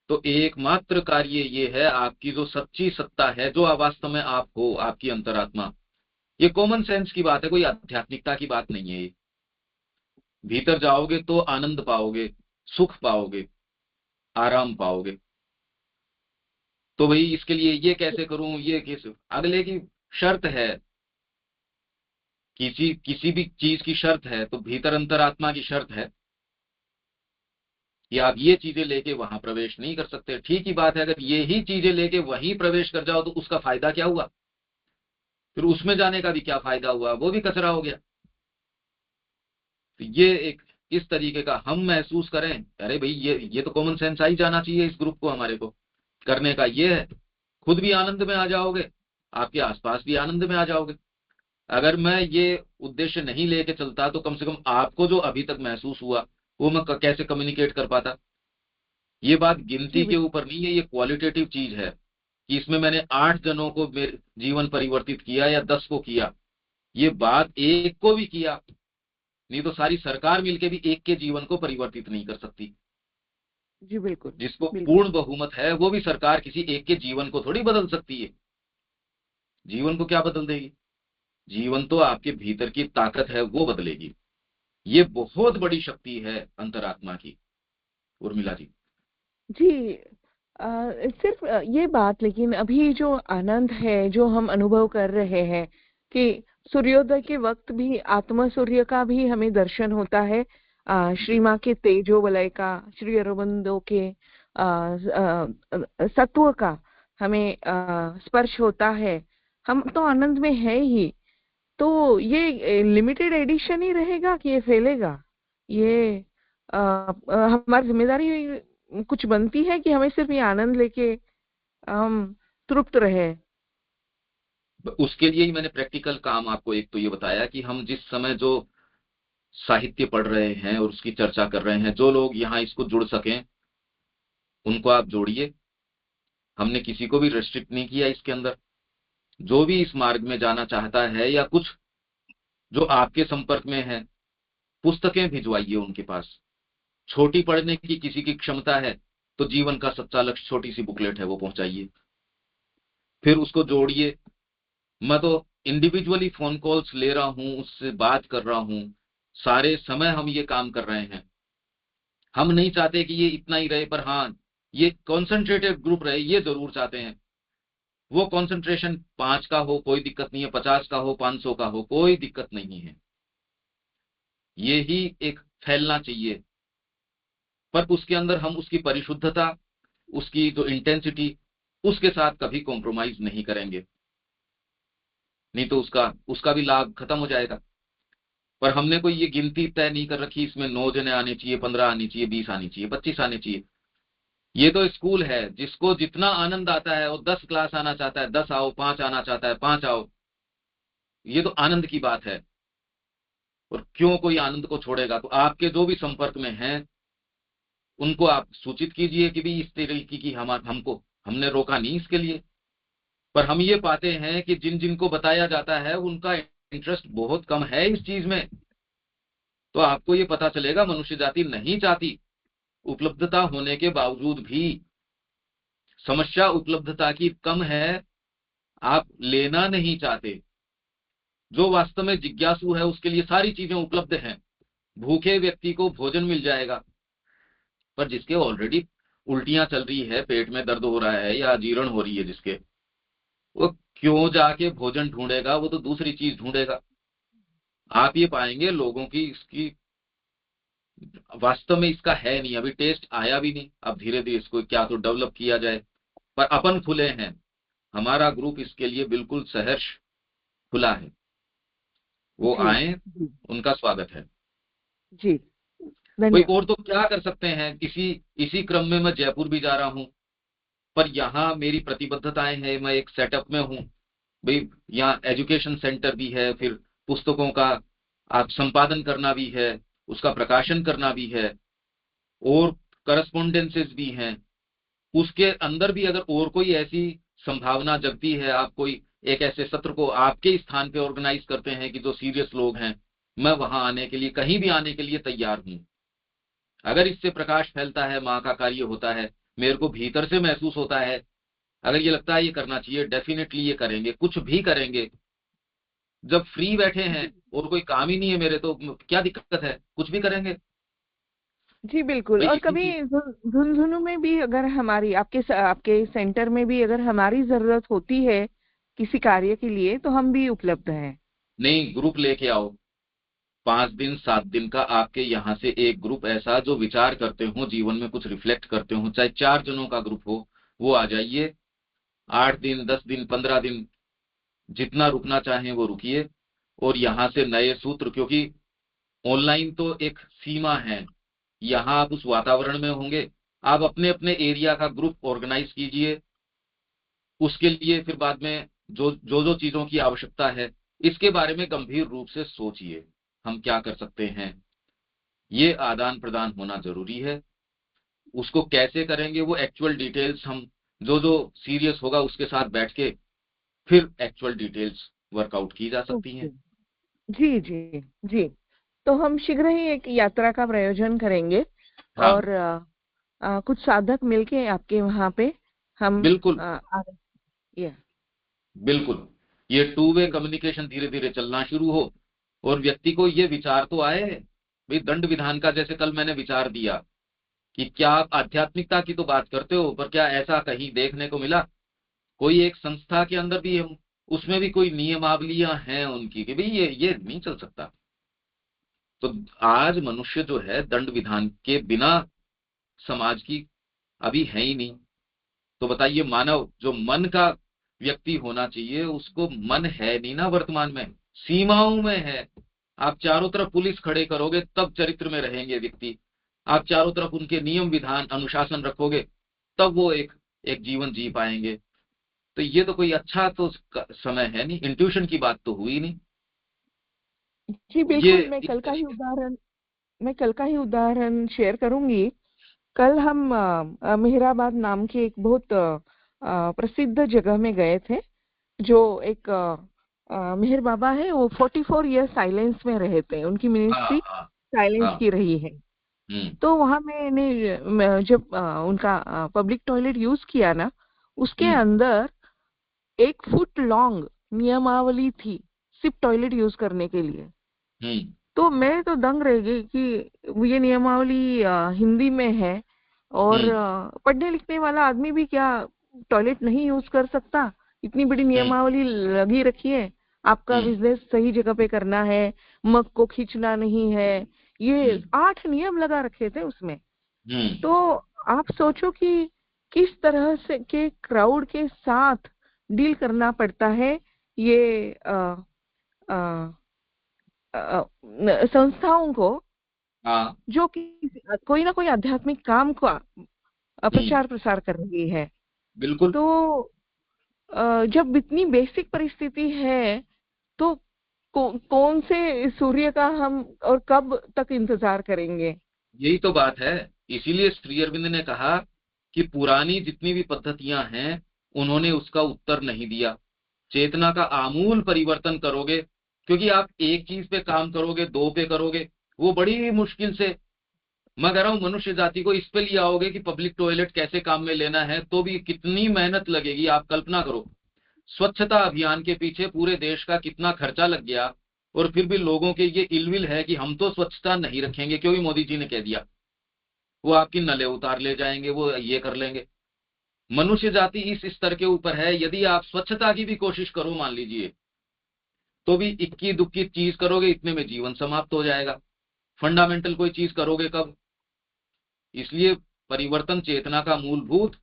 तो एकमात्र कार्य ये है, आपकी जो सच्ची सत्ता है, जो वास्तव में आप हो, आपकी अंतरात्मा। ये कॉमन सेंस की बात है, कोई आध्यात्मिकता की बात नहीं है ये। भीतर जाओगे तो आनंद पाओगे, सुख पाओगे, आराम पाओगे। तो भाई इसके लिए ये कैसे करूं, ये किस अगले की शर्त है, किसी किसी भी चीज की शर्त है तो भीतर अंतरात्मा की शर्त है कि आप ये चीजें लेके वहां प्रवेश नहीं कर सकते। ठीक ही बात है, अगर ये ही चीजें लेके वहीं प्रवेश कर जाओ तो उसका फायदा क्या हुआ? फिर उसमें जाने का भी क्या फायदा हुआ? वो भी कचरा हो गया। तो ये एक किस तरीके का हम महसूस करें, अरे भाई ये तो कॉमन सेंस आ ही जाना चाहिए इस ग्रुप को हमारे को करने का, ये है, खुद भी आनंद में आ जाओगे, आपके आसपास भी आनंद में आ जाओगे। अगर मैं ये उद्देश्य नहीं लेके चलता तो कम से कम आपको जो अभी तक महसूस हुआ वो मैं कैसे कम्युनिकेट कर पाता। ये बात जी गिनती के ऊपर नहीं है, ये क्वालिटेटिव चीज है कि इसमें मैंने 8 जनों को मेरे जीवन परिवर्तित किया या 10 को किया, ये बात एक को भी किया, नहीं तो सारी सरकार मिलके भी एक के जीवन को परिवर्तित नहीं कर सकती। जी बिल्कुल जिसको बिल्कुल। पूर्ण बहुमत है वो भी सरकार किसी एक के जीवन को थोड़ी बदल सकती है। जीवन को क्या बदल देगी, जीवन तो आपके भीतर की ताकत है वो बदलेगी। ये बहुत बड़ी शक्ति है अंतरात्मा की। उर्मिला जी। जी सिर्फ ये बात, लेकिन अभी जो आनंद है जो हम अनुभव कर रहे हैं कि सूर्योदय के वक्त भी आत्मा सूर्य का भी हमें दर्शन होता है, श्री माँ के तेजो वलय का, श्री अरविंदो के सत्व का हमें स्पर्श होता है, हम तो आनंद में है ही। तो ये लिमिटेड एडिशन ही रहेगा कि ये फैलेगा? ये हमारी जिम्मेदारी कुछ बनती है कि हमें सिर्फ ये आनंद लेके हम तृप्त रहे? उसके लिए ही मैंने प्रैक्टिकल काम आपको एक तो ये बताया कि हम जिस समय जो साहित्य पढ़ रहे हैं और उसकी चर्चा कर रहे हैं, जो लोग यहाँ इसको जुड़ सकें उनको आप जोड़िए। हमने किसी को भी रेस्ट्रिक्ट नहीं किया इसके अंदर। जो भी इस मार्ग में जाना चाहता है या कुछ जो आपके संपर्क में है, पुस्तकें भिजवाइए उनके पास। छोटी पढ़ने की किसी की क्षमता है तो जीवन का सच्चा लक्ष्य छोटी सी बुकलेट है वो पहुंचाइए, फिर उसको जोड़िए। मैं तो इंडिविजुअली फोन कॉल्स ले रहा हूं, उससे बात कर रहा हूं, सारे समय हम ये काम कर रहे हैं। हम नहीं चाहते कि ये इतना ही रहे, पर हाँ ये कॉन्सेंट्रेटेड ग्रुप रहे ये जरूर चाहते हैं। वो कॉन्सेंट्रेशन 5 का हो कोई दिक्कत नहीं है, 50 का हो, 500 का हो, कोई दिक्कत नहीं है। ये ही एक फैलना चाहिए, पर उसके अंदर हम उसकी परिशुद्धता, उसकी जो इंटेंसिटी, उसके साथ कभी कॉम्प्रोमाइज नहीं करेंगे, नहीं तो उसका उसका भी लाभ खत्म हो जाएगा। पर हमने कोई ये गिनती तय नहीं कर रखी, इसमें 9 जने आने चाहिए, 15 आनी चाहिए, 20 आनी चाहिए, 25 आने चाहिए। ये तो स्कूल है, जिसको जितना आनंद आता है वो 10 क्लास आना चाहता है 10 आओ, 5 आना चाहता है 5 आओ। ये तो आनंद की बात है। और क्यों कोई आनंद को छोड़ेगा? तो आपके जो भी संपर्क में हैं उनको आप सूचित कीजिए कि भी इस तरीके की हमको हमने रोका नहीं इसके लिए। पर हम ये पाते हैं कि जिन जिनको बताया जाता है उनका इंटरेस्ट बहुत कम है इस चीज में। तो आपको ये पता चलेगा मनुष्य जाति नहीं चाहती, उपलब्धता होने के बावजूद भी समस्या उपलब्धता की कम है, आप लेना नहीं चाहते। जो वास्तव में जिज्ञासु है उसके लिए सारी चीजें उपलब्ध हैं। भूखे व्यक्ति को भोजन मिल जाएगा, पर जिसके ऑलरेडी उल्टियां चल रही है, पेट में दर्द हो रहा है या अजीर्ण हो रही है जिसके, वो क्यों जाके भोजन ढूंढेगा? वो तो दूसरी चीज ढूंढेगा। आप ये पाएंगे लोगों की इसकी वास्तव में इसका है नहीं, अभी टेस्ट आया भी नहीं। अब धीरे धीरे इसको क्या तो डेवलप किया जाए, पर अपन खुले हैं। हमारा ग्रुप इसके लिए बिल्कुल सहर्ष खुला है। वो जी आए, जी उनका स्वागत है। जी कोई धन्यवाद। और तो क्या कर सकते हैं। इसी इसी क्रम में मैं जयपुर भी जा रहा हूँ, पर यहाँ मेरी प्रतिबद्धताएं हैं, मैं एक सेटअप में हूँ भाई। यहाँ एजुकेशन सेंटर भी है, फिर पुस्तकों का आप संपादन करना भी है, उसका प्रकाशन करना भी है, और करस्पोंडेंसेस भी हैं। उसके अंदर भी अगर और कोई ऐसी संभावना जगती है, आप कोई एक ऐसे सत्र को आपके स्थान पे ऑर्गेनाइज करते हैं कि जो सीरियस लोग हैं, मैं वहां आने के लिए, कहीं भी आने के लिए तैयार हूं। अगर इससे प्रकाश फैलता है, माँ का कार्य होता है, मेरे को भीतर से महसूस होता है, अगर ये लगता है ये करना चाहिए, डेफिनेटली ये करेंगे, कुछ भी करेंगे। जब फ्री बैठे हैं और कोई काम ही नहीं है मेरे, तो क्या दिक्कत है, कुछ भी करेंगे जी बिल्कुल। भाई। और इसी कभी चीज झुंझुनू में भी अगर हमारी आपके सेंटर में भी अगर हमारी जरूरत होती है किसी कार्य के लिए, तो हम भी उपलब्ध हैं। नहीं, ग्रुप लेके आओ। 5 दिन 7 दिन का आपके यहाँ से एक ग्रुप ऐसा जो विचार करते हो, जीवन में कुछ रिफ्लेक्ट करते हो, चाहे 4 जनों का ग्रुप हो, वो आ जाइए। 8 दिन 10 दिन 15 दिन जितना रुकना चाहें वो रुकिए। और यहाँ से नए सूत्र, क्योंकि ऑनलाइन तो एक सीमा है, यहाँ आप उस वातावरण में होंगे, आप अपने अपने एरिया का ग्रुप ऑर्गेनाइज कीजिए, उसके लिए फिर बाद में जो चीजों की आवश्यकता है इसके बारे में गंभीर रूप से सोचिए, हम क्या कर सकते हैं। ये आदान प्रदान होना जरूरी है। उसको कैसे करेंगे वो एक्चुअल डिटेल्स हम जो जो सीरियस होगा उसके साथ बैठ के फिर एक्चुअल डिटेल्स वर्कआउट की जा सकती ओके। हैं। जी जी जी। तो हम शीघ्र ही एक यात्रा का प्रायोजन करेंगे हाँ और कुछ साधक मिलके आपके वहां पे हम बिल्कुल ये बिल्कुल, ये टू वे जी कम्युनिकेशन धीरे धीरे चलना शुरू हो और व्यक्ति को ये विचार तो आए, भाई दंड विधान का जैसे कल मैंने विचार दिया कि क्या आप आध्यात्मिकता की तो बात करते हो, पर क्या ऐसा कहीं देखने को मिला कोई एक संस्था के अंदर भी हम उसमें भी कोई नियमावलियां हैं उनकी कि भाई ये नहीं चल सकता। तो आज मनुष्य जो है दंड विधान के बिना समाज की अभी है ही नहीं। तो बताइए, मानव जो मन का व्यक्ति होना चाहिए उसको मन है नहीं ना वर्तमान में, सीमाओं में है। आप चारों तरफ पुलिस खड़े करोगे तब चरित्र में रहेंगे व्यक्ति, आप चारों तरफ उनके नियम विधान अनुशासन रखोगे तब वो एक एक जीवन जी पाएंगे। तो ये तो कोई अच्छा तो समय है नहीं, इंट्यूशन की बात तो हुई नहीं। जी ये बिल्कुल। इस तरीके मैं कल का ही उदाहरण शेयर करूंगी। कल हम मेहराबाद नाम के एक बहुत प्रसिद्ध जगह में गए थे। जो एक मेहर बाबा है, वो 44 ईयर साइलेंस में रहे थे, उनकी हाँ मिनिस्ट्री हाँ साइलेंस हाँ। की रही है। हम्म तो वहां जब उनका पब्लिक टॉयलेट यूज किया ना, उसके हम्म अंदर 1 फुट लॉन्ग नियमावली थी सिर्फ टॉयलेट यूज करने के लिए। हम्म तो मैं तो दंग रह गई कि ये नियमावली हिंदी में है और हम्म पढ़ने लिखने वाला आदमी भी क्या टॉयलेट नहीं यूज कर सकता? इतनी बड़ी हम्म नियमावली लगी रखी है। आपका हम्म बिजनेस सही जगह पे करना है, मग को खींचना नहीं है, ये हम्म 8 नियम लगा रखे थे उसमें। हम्म तो आप सोचो कि किस तरह से के क्राउड के साथ डील करना पड़ता है ये अ, संस्थाओं को, हाँ जो कि कोई ना कोई आध्यात्मिक काम का हम्म प्रचार प्रसार कर रही है। बिल्कुल। तो जब इतनी बेसिक परिस्थिति है तो कौन से सूर्य का हम और कब तक इंतजार करेंगे? यही तो बात है, इसीलिए श्री अरविंद ने कहा कि पुरानी जितनी भी पद्धतियां हैं उन्होंने उसका उत्तर नहीं दिया। चेतना का आमूल परिवर्तन करोगे, क्योंकि आप एक चीज पे काम करोगे दो पे करोगे वो बड़ी मुश्किल से, मैं कह रहा हूं मनुष्य जाति को इस पे ले आओगे कि पब्लिक टॉयलेट कैसे काम में लेना है तो भी कितनी मेहनत लगेगी आप कल्पना करो। स्वच्छता अभियान के पीछे पूरे देश का कितना खर्चा लग गया, और फिर भी लोगों के ये इलविल है कि हम तो स्वच्छता नहीं रखेंगे क्योंकि मोदी जी ने कह दिया। वो आपकी नले उतार ले जाएंगे, वो ये कर लेंगे। मनुष्य जाति इस स्तर के ऊपर है, यदि आप स्वच्छता की भी कोशिश करो मान लीजिए तो भी इक्की दुक्की चीज करोगे इतने में जीवन समाप्त हो जाएगा। फंडामेंटल कोई चीज करोगे कब? इसलिए परिवर्तन चेतना का मूलभूत,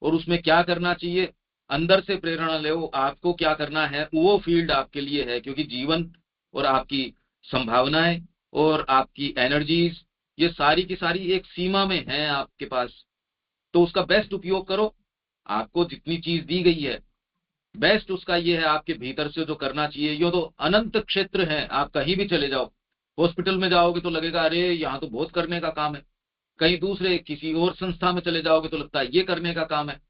और उसमें क्या करना चाहिए, अंदर से प्रेरणा ले, आपको क्या करना है वो फील्ड आपके लिए है, क्योंकि जीवन और आपकी संभावनाएं और आपकी एनर्जीज ये सारी की सारी एक सीमा में है आपके पास। तो उसका बेस्ट उपयोग करो। आपको जितनी चीज दी गई है बेस्ट उसका ये है आपके भीतर से जो करना चाहिए। ये तो अनंत क्षेत्र है, आप कहीं भी चले जाओ, हॉस्पिटल में जाओगे तो लगेगा अरे यहाँ तो बहुत करने का काम है, कहीं दूसरे किसी और संस्था में चले जाओगे तो लगता है ये करने का काम है।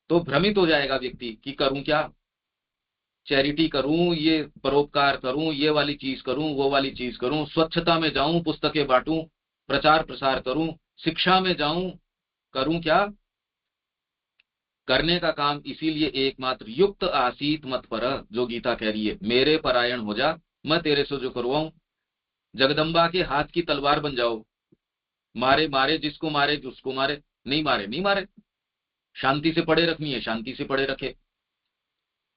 तो भ्रमित हो जाएगा व्यक्ति कि करूं क्या, चैरिटी करूं, ये परोपकार करूं, ये वाली चीज करूं, वो वाली चीज करूं, स्वच्छता में जाऊं, पुस्तकें बांटूं, प्रचार प्रसार करूं, शिक्षा में जाऊं, करूं क्या? करने का काम इसीलिए एकमात्र युक्त आसीत मत पर, जो गीता कह रही है मेरे परायण हो जा, मैं तेरे से जो करवाऊं। जगदम्बा के हाथ की तलवार बन जाओ, मारे मारे जिसको मारे, जिसको मारे नहीं मारे नहीं मारे, शांति से पड़े रखनी है शांति से पड़े रखे।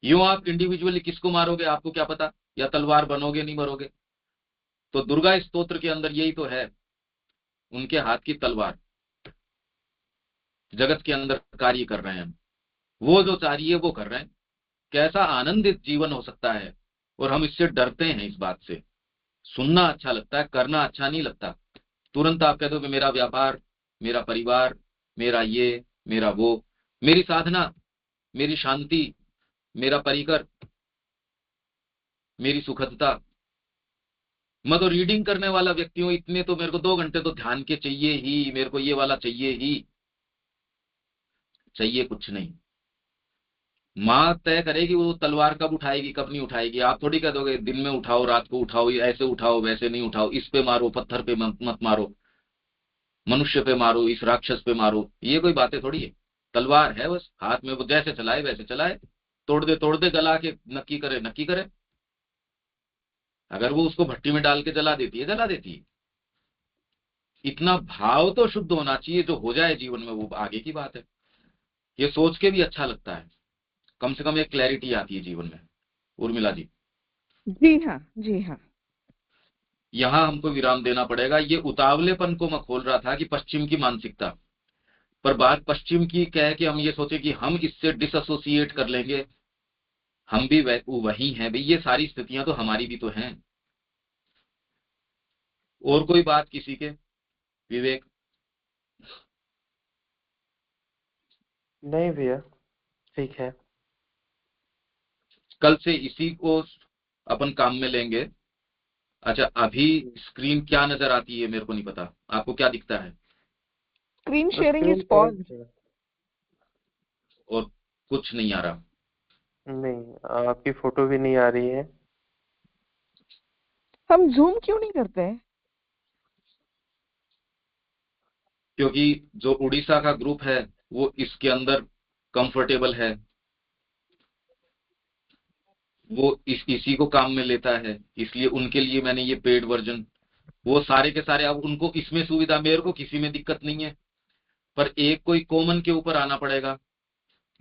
यूं आप इंडिविजुअली किसको मारोगे आपको क्या पता, या तलवार बनोगे नहीं मरोगे। तो दुर्गा स्तोत्र के अंदर यही तो है, उनके हाथ की तलवार जगत के अंदर कार्य कर रहे हैं, वो जो चाहिए वो कर रहे हैं। कैसा आनंदित जीवन हो सकता है, और हम इससे डरते हैं इस बात से। सुनना अच्छा लगता है, करना अच्छा नहीं लगता। तुरंत आप कह दो कि मेरा व्यापार, मेरा परिवार, मेरा ये, मेरा वो, मेरी साधना, मेरी शांति, मेरा परिकर, मेरी सुखदता। मैं तो रीडिंग करने वाला व्यक्ति हूँ, इतने तो मेरे को 2 घंटे तो ध्यान के चाहिए ही, मेरे को ये वाला चाहिए ही। चाहिए कुछ नहीं, माँ तय करेगी वो तलवार कब उठाएगी कब नहीं उठाएगी। आप थोड़ी कह दोगे दिन में उठाओ रात को उठाओ, ये ऐसे उठाओ वैसे नहीं उठाओ, इस पे मारो पत्थर पे मत मारो, मनुष्य पे मारो, इस राक्षस पे मारो, ये कोई बातें थोड़ी है। तलवार है बस हाथ में, वो जैसे चलाए वैसे चलाए, तोड़ दे गला के नक्की करे नक्की करे। अगर वो उसको भट्टी में डाल के जला देती है जला देती है। इतना भाव तो शुद्ध होना चाहिए, जो हो जाए जीवन में वो आगे की बात है। ये सोच के भी अच्छा लगता है, कम से कम एक क्लैरिटी आती है जीवन में। उर्मिला जी, जी हाँ, जी हाँ। यहाँ हमको विराम देना पड़ेगा। ये उतावलेपन को मैं खोल रहा था कि पश्चिम की मानसिकता, पर बात पश्चिम की क्या है कि हम ये सोचे कि हम इससे डिसएसोसिएट कर लेंगे, हम भी वही हैं भाई। ये सारी स्थितियां तो हमारी भी तो हैं। और कोई बात किसी के? विवेक? नहीं भैया, ठीक है। कल से इसी को अपन काम में लेंगे। अच्छा, अभी स्क्रीन क्या नजर आती है मेरे को नहीं पता, आपको क्या दिखता है? स्क्रीन बस शेयरिंग स्क्रीन इज पॉज। और कुछ नहीं आ रहा? नहीं, आपकी फोटो भी नहीं आ रही है। हम जूम क्यों नहीं करते हैं? क्योंकि जो उड़ीसा का ग्रुप है वो इसके अंदर कंफर्टेबल है, वो इसी को काम में लेता है, इसलिए उनके लिए मैंने ये पेड वर्जन, वो सारे के सारे, अब उनको इसमें सुविधा, मेरे को किसी में दिक्कत नहीं है। पर एक कोई कॉमन के ऊपर आना पड़ेगा।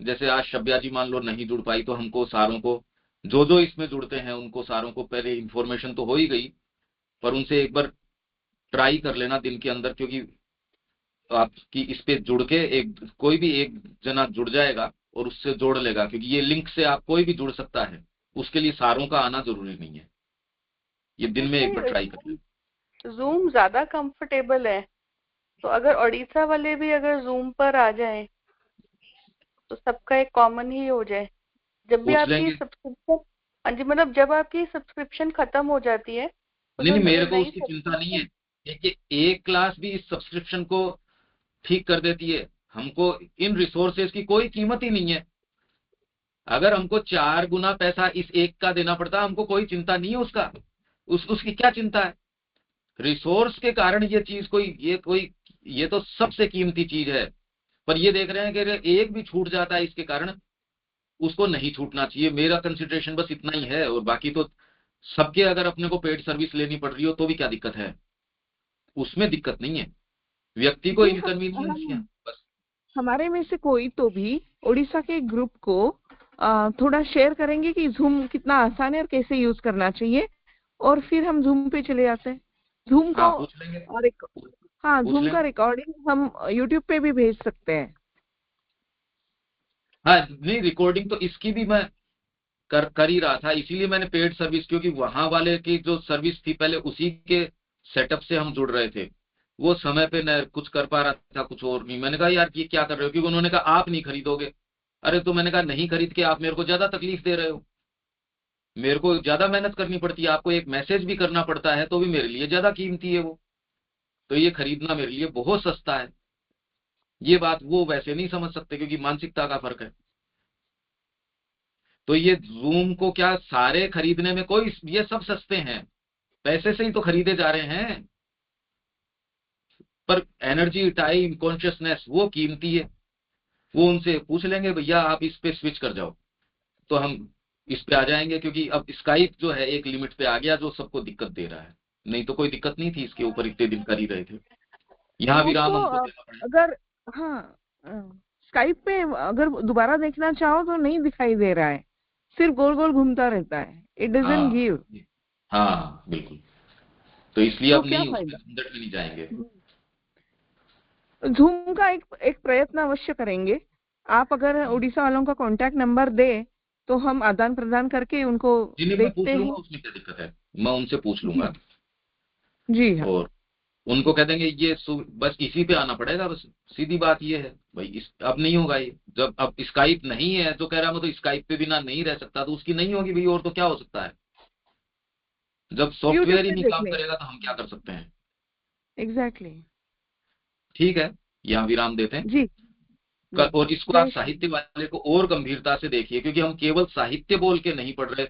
जैसे आज शब्या जी मान लो नहीं जुड़ पाई, तो हमको सारों को, जो जो इसमें जुड़ते हैं उनको सारों को पहले इंफॉर्मेशन तो हो ही गई, पर उनसे एक बार ट्राई कर लेना दिन के अंदर, क्योंकि आपकी इस पे जुड़ के एक कोई भी एक जना जुड़ जाएगा और उससे जोड़ लेगा, क्योंकि ये लिंक से आप कोई भी जुड़ सकता है, उसके लिए सारों का आना जरूरी नहीं है। ये दिन में एक बार ट्राई कर लें। जूम ज्यादा कंफर्टेबल है, तो अगर उड़ीसा वाले भी अगर जूम पर आ जाएं तो सबका एक कॉमन ही हो जाए। जब भी पूछ आपकी लेंगे। सब्सक्रिप्शन, हाँ जी, मतलब जब आपकी सब्सक्रिप्शन खत्म हो जाती है नहीं नहीं, तुरंत मेरे अगर को नई उसकी चिंता नहीं है। सब्सक्रिप्शन, देखिए, एक क्लास भी इस सब्सक्रिप्शन को ठीक कर देती है। हमको इन रिसोर्सेज की कोई कीमत ही नहीं है। अगर हमको 4 गुना पैसा इस एक का देना पड़ता, हमको कोई चिंता नहीं है उसका। उसकी क्या चिंता है? रिसोर्स के कारण ये चीज ये तो सबसे कीमती चीज है। पर ये देख रहे हैं कि अगर एक भी छूट जाता है इसके कारण, उसको नहीं छूटना चाहिए। मेरा कंसिडरेशन बस इतना ही है। और बाकी तो सबके, अगर अपने को पेड सर्विस लेनी पड़ रही हो तो भी क्या दिक्कत है, उसमें दिक्कत नहीं है। व्यक्ति को जी इनकन्वीनियंस है बस। हमारे में से कोई तो भी उड़ीसा के ग्रुप को थोड़ा शेयर करेंगे कि जूम कितना आसान है और कैसे यूज करना चाहिए, और फिर हम जूम पे चले जाते हैं। जूम को हाँ, पूछ लेंगे। और एक, हाँ, पूछ जूम का लेंगे। रिकॉर्डिंग हम यूट्यूब पे भी भेज सकते हैं। हाँ नहीं, रिकॉर्डिंग तो इसकी भी मैं कर ही रहा था, इसीलिए मैंने पेड सर्विस, क्योंकि वहां वाले की जो सर्विस थी पहले उसी के सेटअप से हम जुड़ रहे थे। वो समय पे न कुछ कर पा रहा था, कुछ और नहीं। मैंने कहा यार ये क्या कर रहे हो, क्योंकि उन्होंने कहा आप नहीं खरीदोगे। अरे तो मैंने कहा नहीं खरीद के आप मेरे को ज्यादा तकलीफ दे रहे हो, मेरे को ज्यादा मेहनत करनी पड़ती है, आपको एक मैसेज भी करना पड़ता है, तो भी मेरे लिए ज्यादा कीमती है वो। तो ये खरीदना मेरे लिए बहुत सस्ता है। ये बात वो वैसे नहीं समझ सकते, क्योंकि मानसिकता का फर्क है। तो ये जूम को क्या सारे खरीदने में कोई, ये सब सस्ते हैं, पैसे से ही तो खरीदे जा रहे हैं। पर एनर्जी, टाइम, कॉन्शियसनेस वो कीमती है। वो उनसे पूछ लेंगे भैया आप इस पे स्विच कर जाओ, तो हम इस पे आ जाएंगे। क्योंकि अब स्काइप जो है एक लिमिट पे आ गया जो सबको दिक्कत दे रहा है। नहीं तो कोई दिक्कत नहीं थी इसके ऊपर, इतने दिन कर ही रहे थे। यहाँ तो विराम उसको हमको देना पड़ेगा। अगर, हाँ, स्काइप पे अगर दोबारा देखना चाहो तो नहीं दिखाई दे रहा है, सिर्फ गोल गोल घूमता रहता है, इट डजंट हाँ गिव। हाँ बिल्कुल। तो इसलिए तो अब क्या नहीं, उसमें फायदा? झंझट में नहीं जाएंगे। जूम का एक प्रयत्न अवश्य करेंगे। आप अगर उड़ीसा वालों का कांटेक्ट नंबर दे तो हम आदान प्रदान करके उनको जी नहीं, मैं देखते पूछ लूंगा, हैं। उसमें क्या दिक्कत है, मैं उनसे पूछ जी, लूंगा। जी हाँ। और उनको कह देंगे ये बस इसी पे आना पड़ेगा, बस सीधी बात ये है भाई। अब नहीं होगा ये, जब अब स्काइप नहीं है जो कह रहा मैं तो स्काइप पे बिना नहीं रह सकता, तो उसकी नहीं होगी भाई, और तो क्या हो सकता है। जब यूट्यूब सॉफ्टवेयर ही पे नहीं देख काम ले। करेगा तो हम क्या कर सकते हैं। एग्जैक्टली। ठीक है, यहाँ विराम देते हैं। जी। जी। और इसको आप जय श्री। साहित्य वाले को और गंभीरता से देखिए, क्योंकि हम केवल साहित्य बोल के नहीं पढ़ रहे,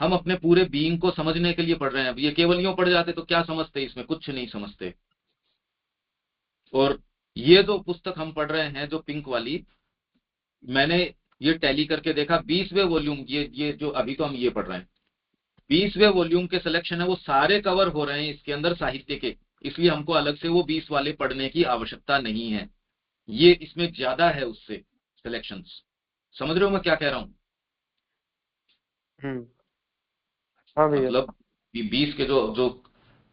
हम अपने पूरे बीइंग को समझने के लिए पढ़ रहे हैं। अब ये केवल यूं पढ़ जाते तो क्या समझते, इसमें कुछ नहीं समझते। और ये जो पुस्तक हम पढ़ रहे हैं, जो पिंक वाली, मैंने ये टैली करके देखा, 20वें वॉल्यूम, ये जो अभी तो हम ये पढ़ रहे हैं, 20वें वॉल्यूम के सिलेक्शन है, वो सारे कवर हो रहे हैं इसके अंदर साहित्य के। इसलिए हमको अलग से वो 20 वाले पढ़ने की आवश्यकता नहीं है। ये इसमें ज्यादा है उससे सिलेक्शंस। समझ रहे हो मैं क्या कह रहा हूं। हम्म। हाँ भैया। मतलब 20 के जो जो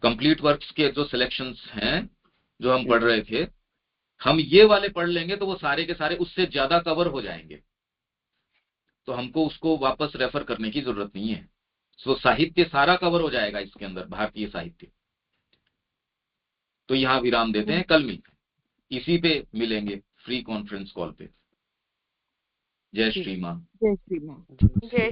कंप्लीट वर्क्स के जो सिलेक्शंस हैं जो हम पढ़ रहे थे, हम ये वाले पढ़ लेंगे तो वो सारे के सारे उससे ज्यादा कवर हो जाएंगे। तो हमको उसको वापस रेफर करने की जरूरत नहीं है। सो साहित्य सारा कवर हो जाएगा इसके अंदर, भारतीय साहित्य। तो यहाँ विराम देते हैं, कल मिलते हैं, इसी पे मिलेंगे फ्री कॉन्फ्रेंस कॉल पे। जय जी। श्री मां। जय श्री राम। जी। जय